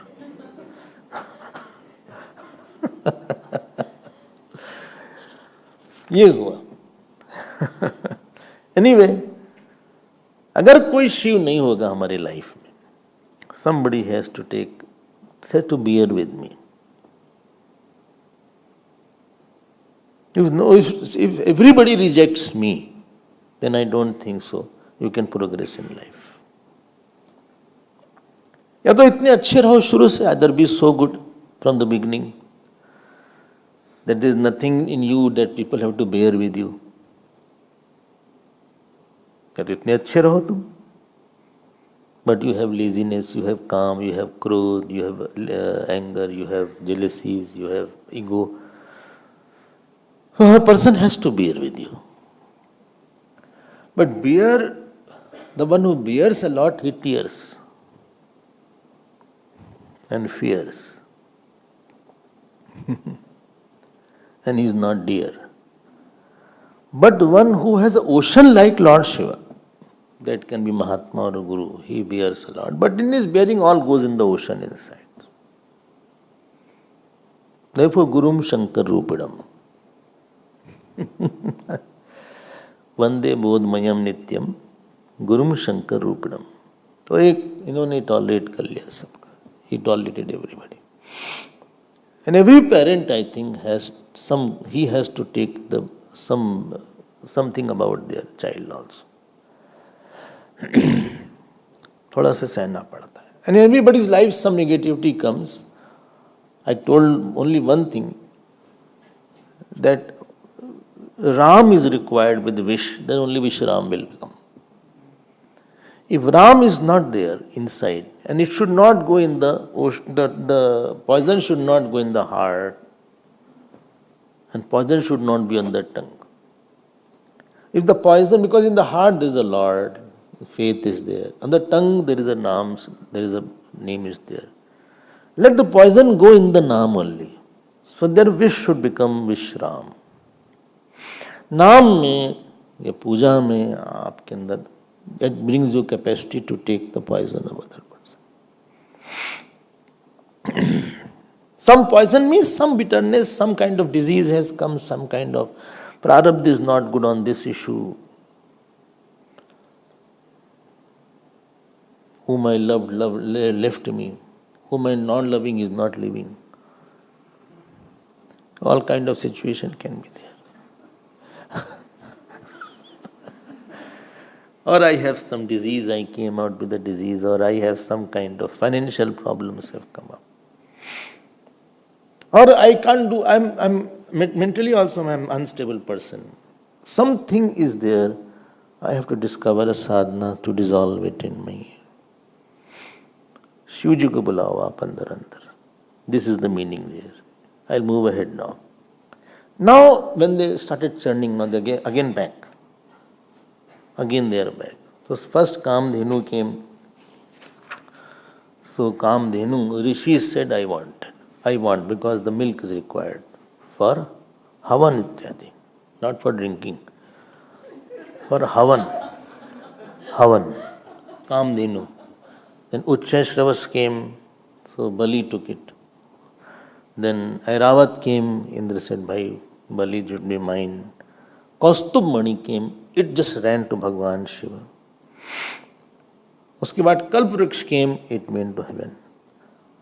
ये हुआ. एनीवे, अगर कोई शिव नहीं होगा हमारे लाइफ में, somebody has to to bear with me. If everybody rejects me, then I don't think so you can progress in life. या तो इतने अच्छे रहो शुरू से, either be so good from the beginning that there is nothing in you that people have to bear with you. या तो इतने अच्छे रहो तुम, but you have laziness, you have calm, you have krodh, you have anger, you have jealousies, you have ego. So a person has to bear with you. But the one who bears a lot, he tears and fears. And he is not dear. But the one who has an ocean like Lord Shiva, that can be Mahatma or a Guru, he bears a lot. But in his bearing, all goes in the ocean inside. Therefore, Gurum Shankar Rupadam. Vande Bodhmayam Nityam, Gurum Shankar Rupadam. तो एक इन्होंने tolerate कर लिया सबका. He tolerated everybody. And every parent, I think, has to take something about their child also. थोड़ा सा सहना पड़ता है. And in everybody's life some negativity comes. I told only one thing, that Ram is required with wish, then only wish Ram will come. If Ram is not there inside, and it should not go in the ocean, the poison should not go in the heart, and poison should not be on the tongue. If the poison, because in the heart there is a Lord, faith is there. On the tongue there is a naam, there is a name is there. Let the poison go in the naam only. So their wish should become Vishram. नाम में या पूजा में आपके अंदर, it brings you capacity to take the poison of other person. Some poison means some bitterness, some kind of disease has come, some kind of prarabdha is not good on this issue. Whom I loved left me. Whom I am not loving is not living. All kind of situation can be there. or I have some disease, I came out with a disease, or I have some kind of financial problems have come up. Or I can't do, I'm mentally also I'm an unstable person. Something is there, I have to discover a sadhana to dissolve it in me. Shiv जी को बुलाओ आप अंदर अंदर. This is the meaning there. I'll move ahead now. Now, when they started churning, now they again back. Again they are back. So first Kamdhenu came. So Kamdhenu, Rishi said, I want because the milk is required for Havan ityadi, not for drinking. For Havan. Kamdhenu. Then Uchchashravas came, so Bali took it. Then Airavat came, Indra said, Bhai, Bali should be mine. Kaustubh Mani came, it just ran to Bhagwan Shiva. Uske baad Kalpvriksh came, it went to heaven.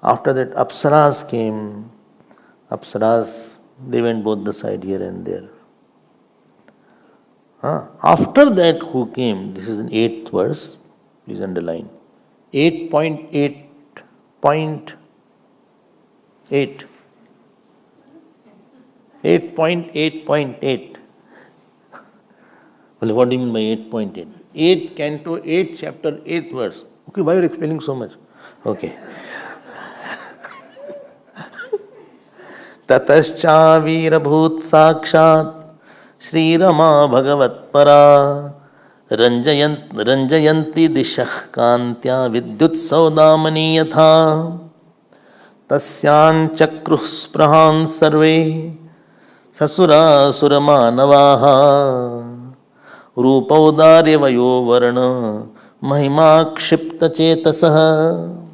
After that Apsaras came. Apsaras, they went both the side here and there. After that who came, this is in 8th verse, please underline. 8.8. 8.8.8. Well, what do you mean by 8.8? 8 canto 8 chapter 8th verse. Okay, why are you explaining so much? Okay. Tataschavirabhut sakshat Shri Rama Bhagavat Para Ranjayanti Dishah Kantya Vidyut Saudamani Yatha Tasyan Chakruh Sprahan Sarve Sasura Suramanavaha Rupaudarya Vayo Varna Mahima Kshipta Chetasaha.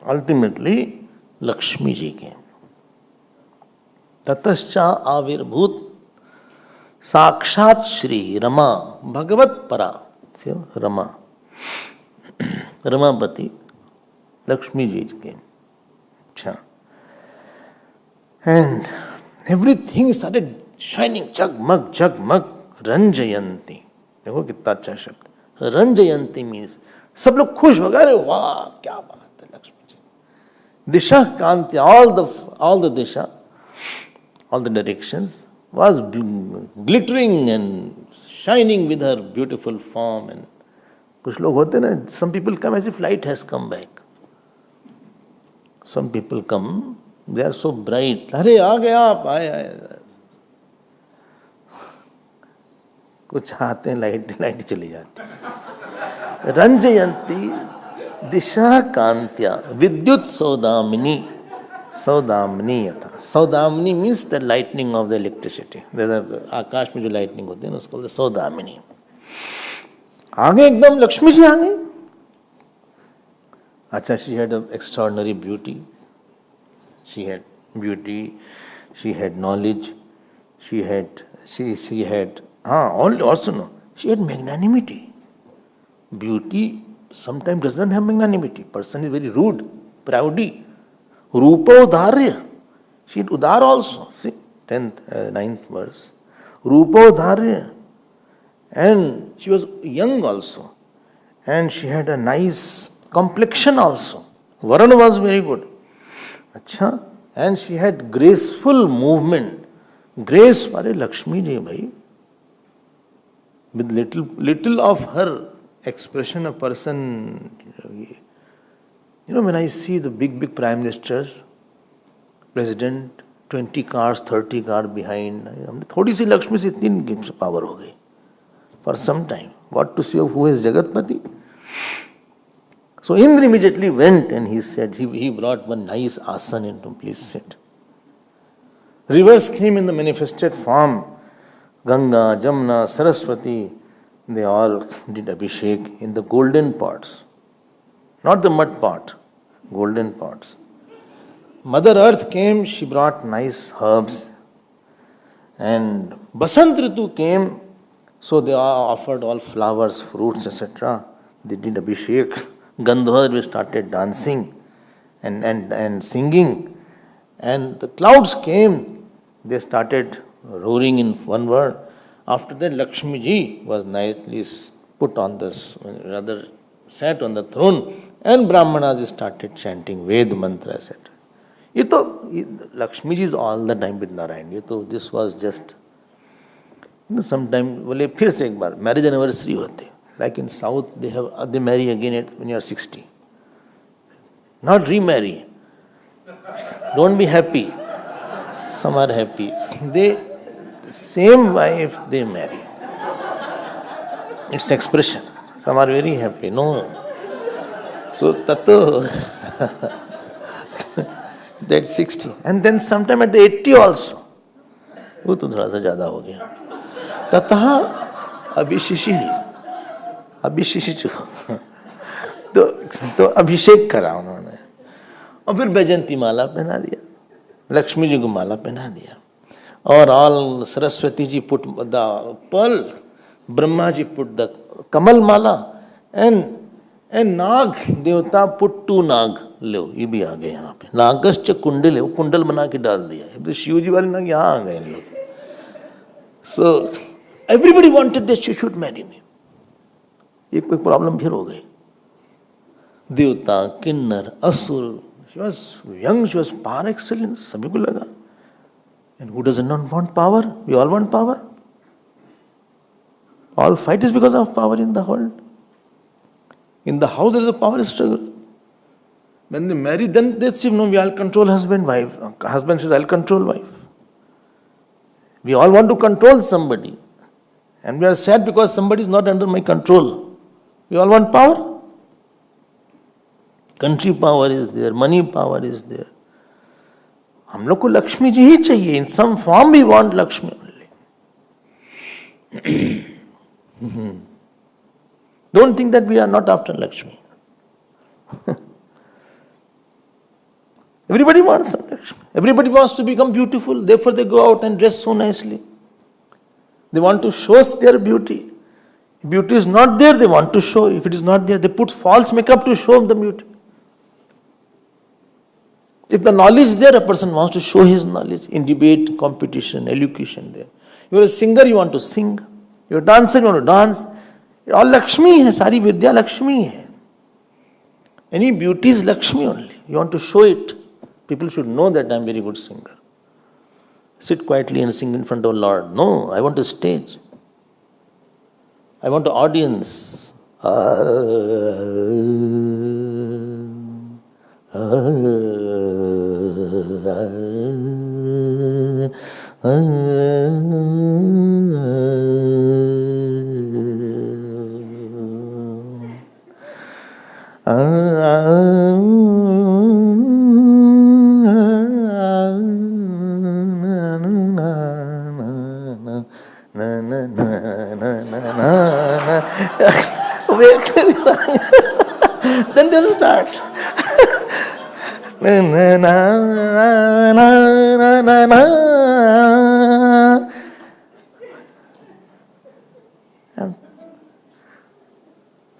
Ultimately, Lakshmi ji came. Tatascha Avirbhut Sakshat Shri Rama Bhagavat Para. See, Rama. Ramapati, Lakshmi ji came. And everything started shining, jagmag, jagmag, ranjayanti. देखो कितना अच्छा शब्द. Ranjayanti means सब लोग खुश हो गए. वाह क्या बात है Lakshmi ji. Disha Kantya, all the disha, all the directions was glittering and shining with her beautiful form. And कुछ लोग होते ना, some people come as if light has come back. Some people come, they are so bright. अरे आ गए आप, आए. कुछ आते हैं लाइट चली जाती. रंजयंती दिशा कांत्या विद्युत सौदामिनी. सौदामिनी यथा. Saudamini means the lightning of the electricity. आकाश में जो lightning होती है ना, उसको बोलते सौदामिनी. आगे एकदम लक्ष्मी जी आ गई. अच्छा, she had an extraordinary beauty. She had beauty. She had knowledge. She had also no. She had magnanimity. Beauty sometimes does not have magnanimity. Person is very rude, proudy. Rupa udharya. She had udar also. See, 9th verse. Rupa udharya. And she was young also. And she had a nice complexion also. Varana was very good. Achha. And she had graceful movement. Grace for a Lakshmi ji, bhai. With little of her expression, a person. You know, when I see the big prime ministers, president, 20 cars, 30 cars behind, थोड़ी सी लक्ष्मी से इतनी power हो गई. For some time. What to say of who is Jagatpati? So Indra immediately went and he said, he brought one nice asana into, please sit. Rivers came in the manifested form. Ganga, Jamna, Saraswati, they all did abhishek in the golden pots. Not the mud pot, golden pots. Mother Earth came, she brought nice herbs. And Basant Ritu came, so they offered all flowers, fruits, etc. They did abhishek. Gandharva started dancing and singing. And the clouds came, they started roaring in one word. After that, Lakshmi ji was nicely put on this, rather sat on the throne, and Brahmanas started chanting Ved mantra, etc. Lakshmi ji is all the time with Narayan. This was just, sometime बोले फिर से एक बार marriage anniversary होते. Like in South, they marry again when you are 60. Not remarry. Don't be happy. Some are happy. Same wife they marry. It's expression. Some are very happy. No. So tato that's 60. And then sometime at the 80 also. वो तो थोड़ा सा ज्यादा हो गया. ततः अभिशिशि तो अभिषेक करा उन्होंने और फिर बैजंती माला पहना दिया, लक्ष्मी जी को माला पहना दिया, और all Saraswati ji put the pearl, Brahma ji put the kamal mala, and Nag Devta put to नाग. लो ये भी आ गए यहाँ पे. नागश्च कुंडल है, वो कुंडल बना के डाल दिया. तो शिव जी वाले नाग यहाँ आ गए इन लोग. So everybody wanted that she should marry me. एक प्रॉब्लम फिर हो गई. देवता, किन्नर, असुर, she was young, she was par excellence, सभी को लगा. And who doesn't not want power? We all want power. All fight is because of power in the world. In the house there is a power struggle. When they marry, then they say, no, we all control husband, wife. Husband says, I'll control wife. We all want to control somebody. And we are sad because somebody is not under my control. We all want power. Country power is there, money power is there. हम लोग को लक्ष्मी जी ही चाहिए. In some form we want Lakshmi only. Don't think that we are not after Lakshmi. Everybody wants some Lakshmi. Everybody wants to become beautiful. Therefore they go out and dress so nicely. They want to show their beauty. If beauty is not there, they want to show. If it is not there, they put false makeup to show the beauty. If the knowledge is there, a person wants to show his knowledge in debate, competition, elocution there. You are a singer, you want to sing. You are a dancer, you want to dance. All Lakshmi hai, sari vidya Lakshmi hai. Any beauty is Lakshmi only. You want to show it. People should know that I am a very good singer. Sit quietly and sing in front of Lord. No, I want a stage. I want an audience. Then they'll start.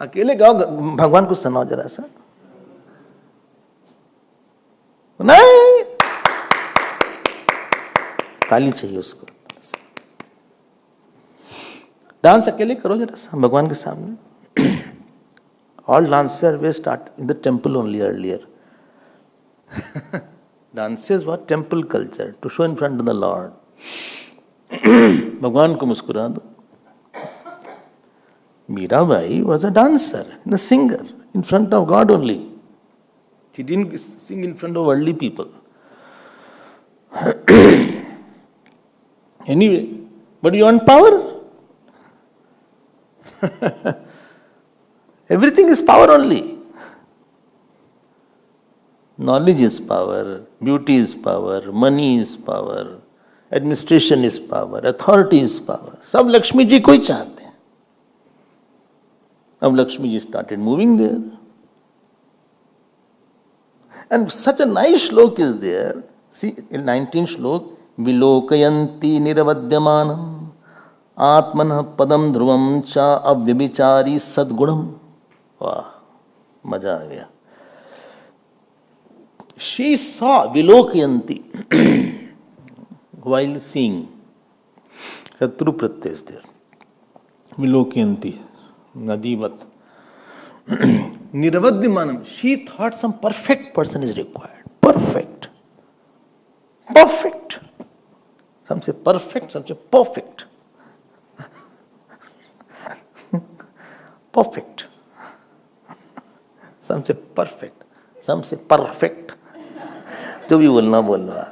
अकेले गाओ, भगवान को सुनाओ जरा सा. नहीं, ताली चाहिए उसको. डांस अकेले करो जरा सा भगवान के सामने. All dances were start in the temple only earlier. Dances were temple culture to show in front of the Lord. भगवान को मुस्कुरा दो. Mirabai was a dancer and a singer in front of God only. She didn't sing in front of worldly people. Anyway, but you want power? Everything is power only. Knowledge is power, beauty is power, money is power, administration is power, authority is power. सब लक्ष्मी जी को ही चाहते हैं. अब Lakshmi ji started moving there. And such a nice shlok is there. See, in 19th shlok, Vilokayanti niravadyamanam atmanah padam dhruvam cha avyabhichari sadgunam. वाह, मजा आ गया. She saw Vilokayanti while seeing. True pratyay is there. Vilokayanti. Nadivat. Niravadyamanam. She thought some perfect person is required. Perfect. Perfect. Some say perfect, some say perfect. Perfect. Some say perfect. Some say perfect. जो भी बोलना बोलना.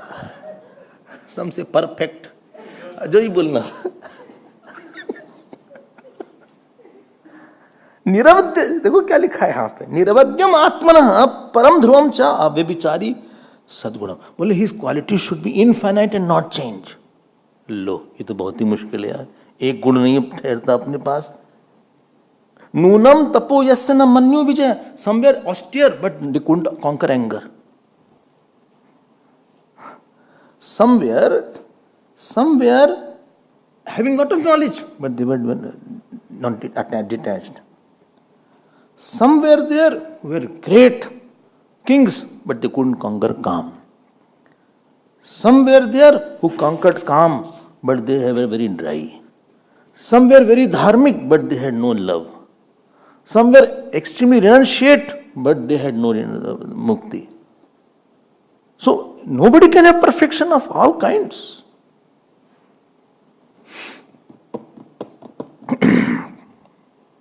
Some say perfect. जो भी बोलना. निरवध्य, देखो क्या लिखा है यहाँ पे, निरवध्यम आत्मनः परम ध्रुवम च अव्यभिचारी सद्गुणम. बोले his quality should be infinite and not change. लो, ये तो बहुत ही मुश्किल है यार. एक गुण नहीं ठहरता अपने पास. नूनम तपो यस्य न मन्यु विजय. Somewhere austere but they couldn't conquer anger. Somewhere having lot of knowledge, but they were not detached. Somewhere there were great kings, but they couldn't conquer calm. Somewhere there who conquered calm, but they were very dry. Somewhere very dharmic, but they had no love. Somewhere extremely renunciate, but they had no mukti. So nobody can have perfection of all kinds.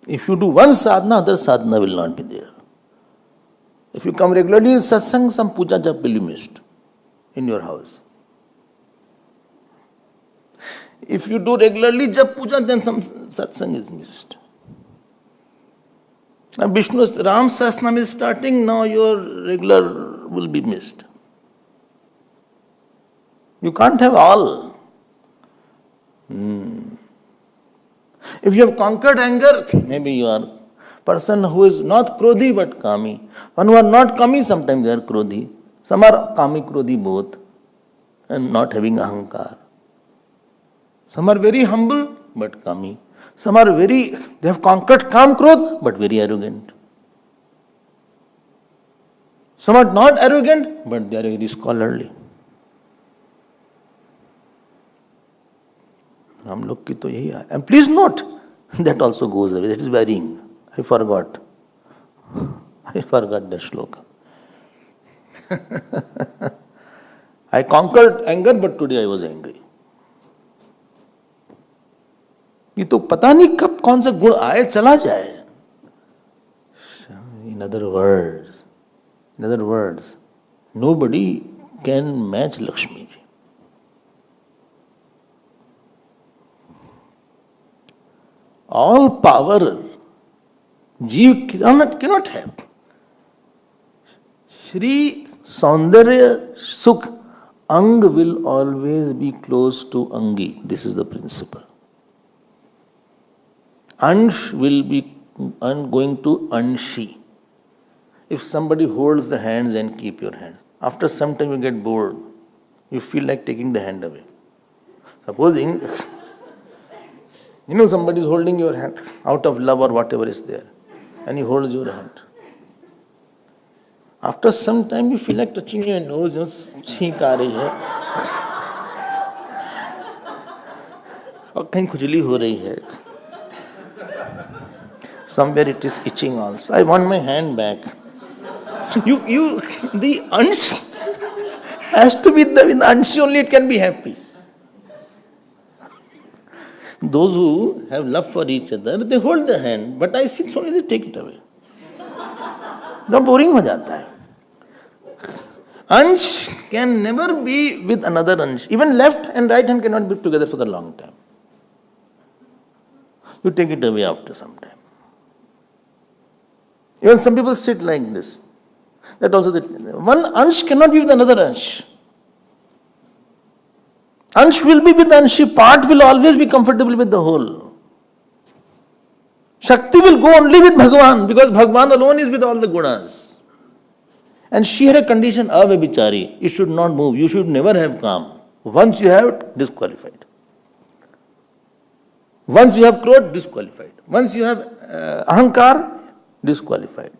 If you do one sadhana, other sadhana will not be there. If you come regularly in satsang, some puja jap will be missed in your house. If you do regularly jap puja, then some satsang is missed. Now Vishnu's Ram Sahasranam is starting, now your regular will be missed. You can't have all. If you have conquered anger, maybe you are person who is not krodhi but kami. One who are not kami, sometimes they are krodhi. Some are kami krodhi both and not having ahankar. Some are very humble but kami. Some are they have conquered kam krodh but very arrogant. Some are not arrogant but they are very scholarly. हम लोग की तो यही है. And please note, that also goes away. That is varying. I forgot the shloka. I conquered anger, but today I was angry. ये तो पता नहीं कब कौन सा गुण आए चला जाए. In other words, nobody can match Lakshmi ji. All power Jeev cannot have. Shri Saundarya Sukh Ang will always be close to Angi. This is the principle. Ansh will be going to Anshi. If somebody holds the hands and keep your hands, after some time you get bored. You feel like taking the hand away. Supposing somebody is holding your hand out of love or whatever is there, and he holds your hand. After some time, you feel like touching your nose, छींक आ रही है, और कहीं खुजली हो रही है. Somewhere it is itching also. I want my hand back. The ansh has to be with the ansh only it can be happy. Those who have love for each other, they hold the hand, but I see only they take it away. Now boring हो जाता है. Ansh can never be with another ansh. Even left and right hand cannot be together for a long time. You take it away after some time. Even some people sit like this. That also, one ansh cannot be with another ansh. Ansh will be with Anshi, part will always be comfortable with the whole. Shakti will go only with Bhagavan, because Bhagavan alone is with all the gunas. And she had a condition, avabhichari. You should not move, you should never have calm. Once you have it, disqualified. Once you have krodh, disqualified. Once you have ahankar, disqualified.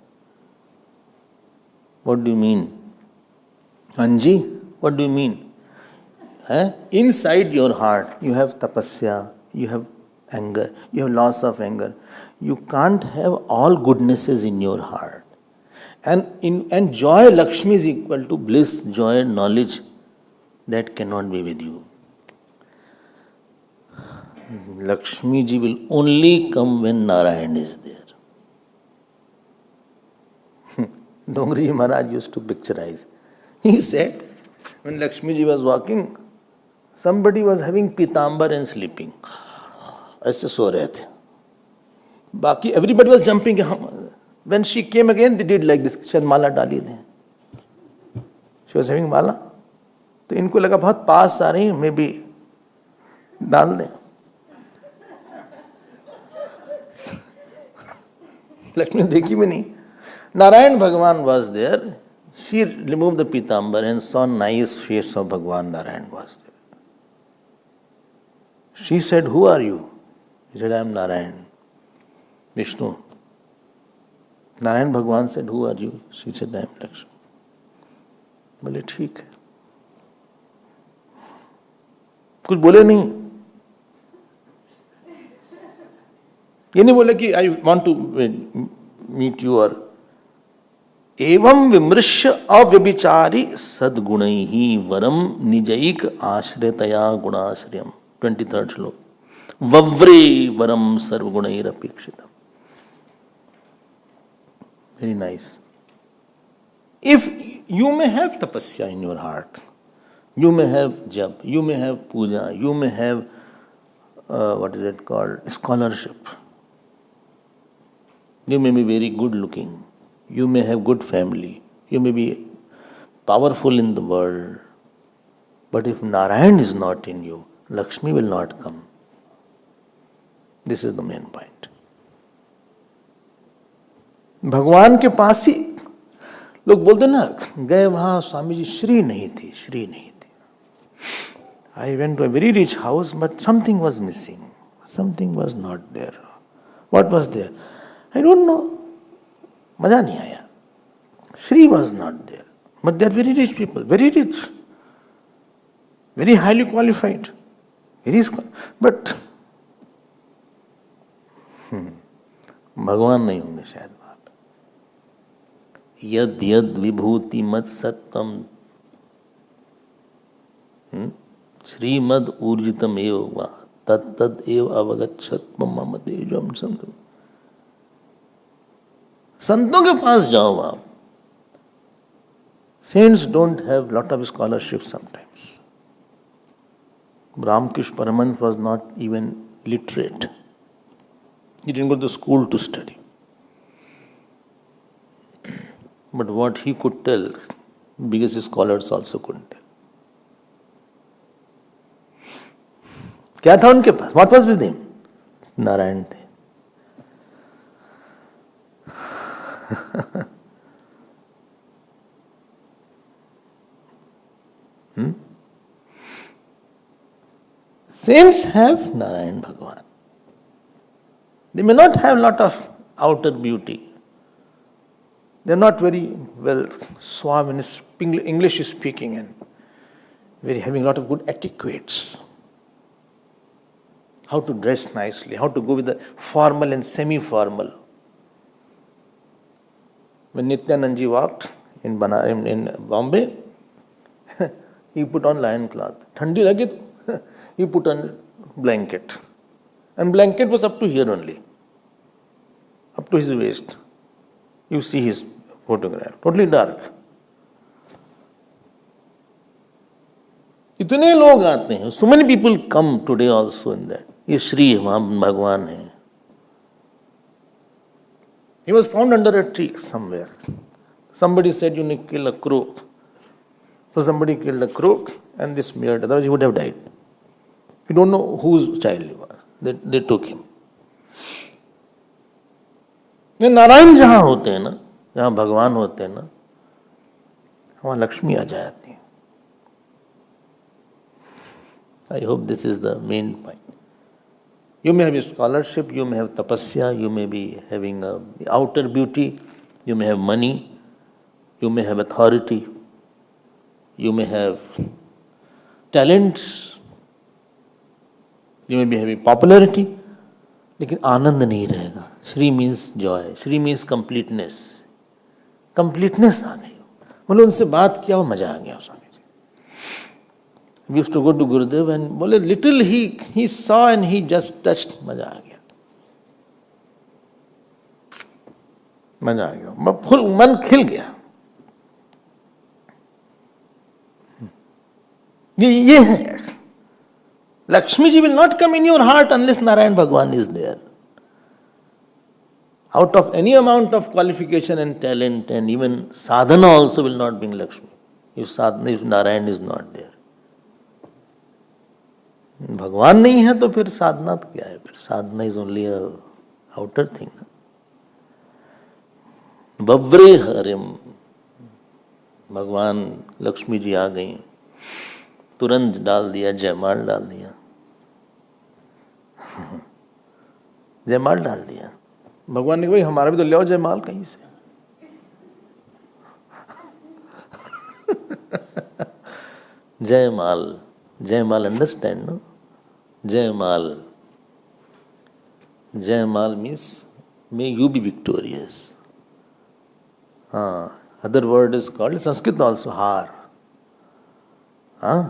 What do you mean? Anji, what do you mean? Inside your heart, you have tapasya, you have anger, you have loss of anger. You can't have all goodnesses in your heart. And joy, Lakshmi is equal to bliss, joy, knowledge. That cannot be with you. Lakshmi ji will only come when Narayan is there. Dongri ji Maharaj used to picturize. He said, when Lakshmi ji was walking, somebody was having pitambar and sleeping. ऐसे सो रहे थे. बाकी everybody was jumping. When she came again, they did like this. शायद माला डाली थी. She was having माला. तो इनको लगा बहुत पास आ रही, मे बी डाल दें. Lakshmi देखी भी नहीं. Narayan Bhagavan was there. She removed the pitambar and saw nice face of Bhagavan. Narayan was there. She said, "Who are you?" He said, "I am Narayan." Vishnu. Narayan Bhagavan said, "Who are you?" She said, "I am Lakshmi." बोले ठीक है. कुछ बोले नहीं. ये नहीं बोले कि I want to meet you or एवं विमृश्य अव्यभिचारी सद्गुणैहि वरम निजैक आश्रयतया गुणाश्रयम. 23rd श्लोक. वव्रे वरम सर्वगुणैरपेक्षितम. Very nice. If you may have tapasya in your heart, you may have jap, you may have puja, you may have what is it called, scholarship. You may be very good looking. You may have good family. You may be powerful in the world. But if Narayan is not in you, Lakshmi will not come. This is the main point. भगवान के पास ही लोग बोलते ना, गए वहां स्वामी जी, श्री नहीं थी, श्री नहीं थी. I went to a very rich house, but something was missing. Something was not there. What was there? I don't know. मजा नहीं आया. Shri was not there. But they are very rich people, very rich, very highly qualified, but भगवान नहीं होंगे शायद वहां पे. यद यद विभूति मत सत्तम श्रीमद ऊर्जितम एव वा तत्तद एव अवगच्छत्व मम तेजम संतु. संतों के पास जाओ आप. Saints don't have lot of scholarship sometimes. Ramkrishna Paramahansa was not even literate. He didn't go to school to study. But what he could tell, biggest scholars also couldn't tell. क्या था उनके पास? What was with him? Narayan थे. Saints have Narayan Bhagavan. They may not have lot of outer beauty. They are not very well suave in English speaking and very having a lot of good etiquettes. How to dress nicely, how to go with the formal and semi-formal. When Nityanand ji walked in Bombay, he put on lion cloth. Thandi lagi, he put on blanket. And blanket was up to here only, up to his waist. You see his photograph, totally dark. इतने लोग आते हैं. So many people come today also in that. ये श्री वहाँ भगवान है. He was found under a tree somewhere. Somebody said you need to kill a crow. So somebody killed a crow and this smeared. Otherwise he would have died. You don't know whose child he was. They took him. Narayan जहाँ होते हैं ना, जहाँ भगवान होते हैं ना, वहाँ लक्ष्मी आ जाती है. I hope this is the main point. You may have a scholarship, you may have tapasya, you may be having a outer beauty, you may have money, you may have authority, you may have talents, you may be having popularity, लेकिन आनंद नहीं रहेगा। Shri means joy, Shri means completeness, completeness आ गई। बोले उनसे बात किया और मजा आ गया Swami ji. We used to go to Gurudev and बोले little he saw and he just touched, मजा आ गया, मजा आ गया, फुल मन खिल गया। ये है Lakshmi ji will not come in your heart unless Narayan Bhagwan is there. Out of any amount of qualification and talent and even sadhana also will not bring Lakshmi if Narayan is not there. भगवान नहीं है तो फिर साधना तो क्या है? फिर sadhana is only a outer thing. बव्रे हरिम, भगवान लक्ष्मी जी आ गई, तुरंत डाल दिया, जयमाल डाल दिया, जयमाल डाल दिया। भगवान ने कहा भाई हमारा भी तो ले आओ जयमाल कहीं से। जयमाल, जयमाल understand no? Jaimal, Jaimal means may you be victorious. हाँ, other word is called Sanskrit also haar. हाँ,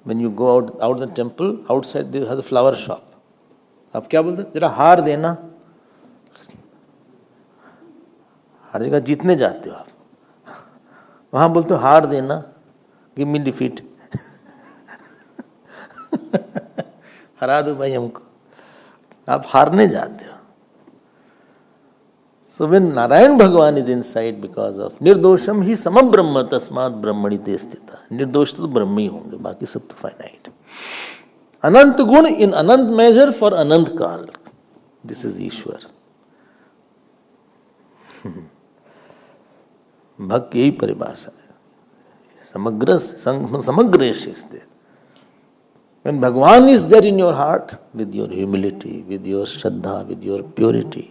when you go out the temple, outside there has a flower shop. आप क्या बोलते हैं? जरा हार देना। हर जगह जीतने जाते हो आप, वहां बोलते हो हार देना, गिव मी डिफीट। हरा दो भाई हमको, आप हारने जाते हो। So when Narayan Bhagwan is inside, because of निर्दोषम ही समम ब्रह्म तस्मात् ब्रह्मणि ते स्थिता। निर्दोष तो ब्रह्म ही होंगे, बाकी सब तो फाइनाइट। अनंत गुण इन अनंत मेजर फॉर अनंत काल, दिस इज ईश्वर। भक्त की यही परिभाषा है, समग्र समग्रेश is there. When Bhagwan is there in your heart, with your humility, with your shraddha, with your purity,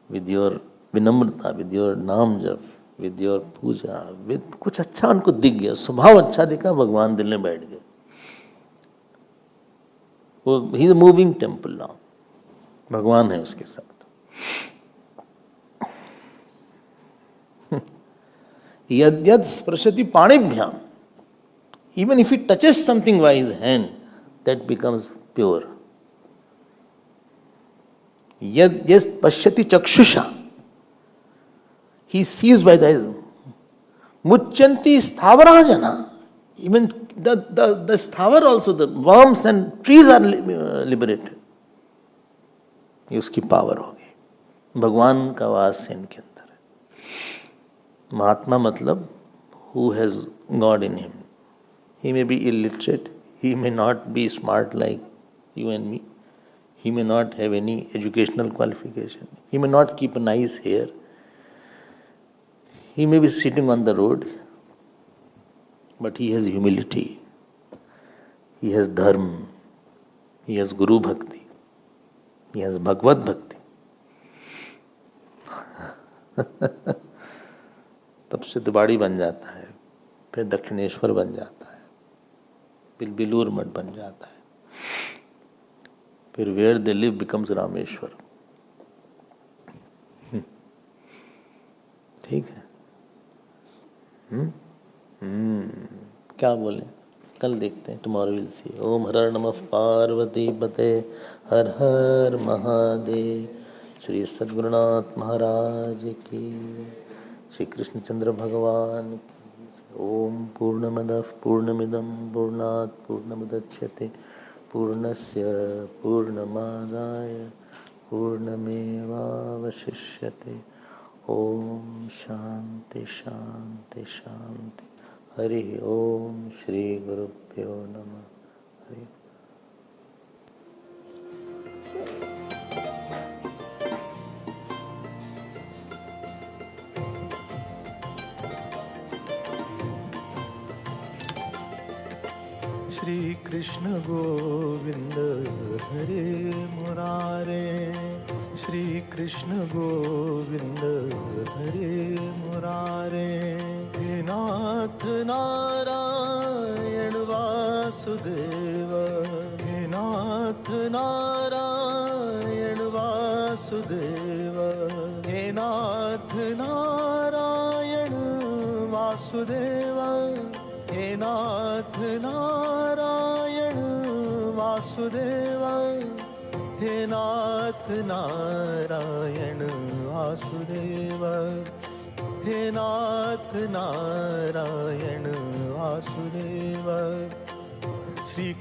with your विनम्रता, with your नाम जप, with your पूजा, with कुछ अच्छा उनको दिख गया, स्वभाव अच्छा दिखा, भगवान दिल में बैठ गए। वो he is moving temple now, भगवान है उसके साथ। यद्यद स्पृशति पाणिभ्याम, even if he touches something by his hand, that becomes pure. Yes, pashyati chakshusha, he sees by the eyes. Muchanti sthavarajana, even the sthavar also, the worms and trees are liberated. ये उसकी power होगी, भगवान का वास इनके अंदर है। महात्मा मतलब who has God in him. He may be illiterate, he may not be smart like you and me, he may not have any educational qualification, he may not keep a nice hair, he may be sitting on the road, but he has humility, he has dharma, he has guru bhakti, he has bhagavad bhakti। तब से तिवाड़ी बन जाता है, फिर दक्षिणेश्वर बन जाता है, फिर बिलूर मठ बन जाता है, फिर where they live becomes Rameshwar. ठीक है। क्या बोले, कल देखते हैं, टुमारो विल सी। ओम हर नमः पार्वती पते, हर हर महादेव। श्री सद्गुरुनाथ महाराज की, श्री कृष्णचंद्र भगवान की। ओम पूर्णमदः पूर्णमिदं पूर्णात् पूर्णमुदच्यते पूर्णस्य पूर्णमादाय पूर्णमेवावशिष्यते। ओम शांति शांति शांति। हरि ओम। श्री गुरुभ्यो नमः। हरि श्री कृष्ण गोविंद हरे मुरारे, श्री कृष्ण गोविंद हरे मुरारे। हे नाथ नारायण वासुदेव, हे नाथ नारायण वासुदेव, हे नाथ नारायण वासुदेव, हे नाथ नारायण वासुदेव, हे नाथ नारायण वासुदेव, हे नाथ नारायण वासुदेव। श्री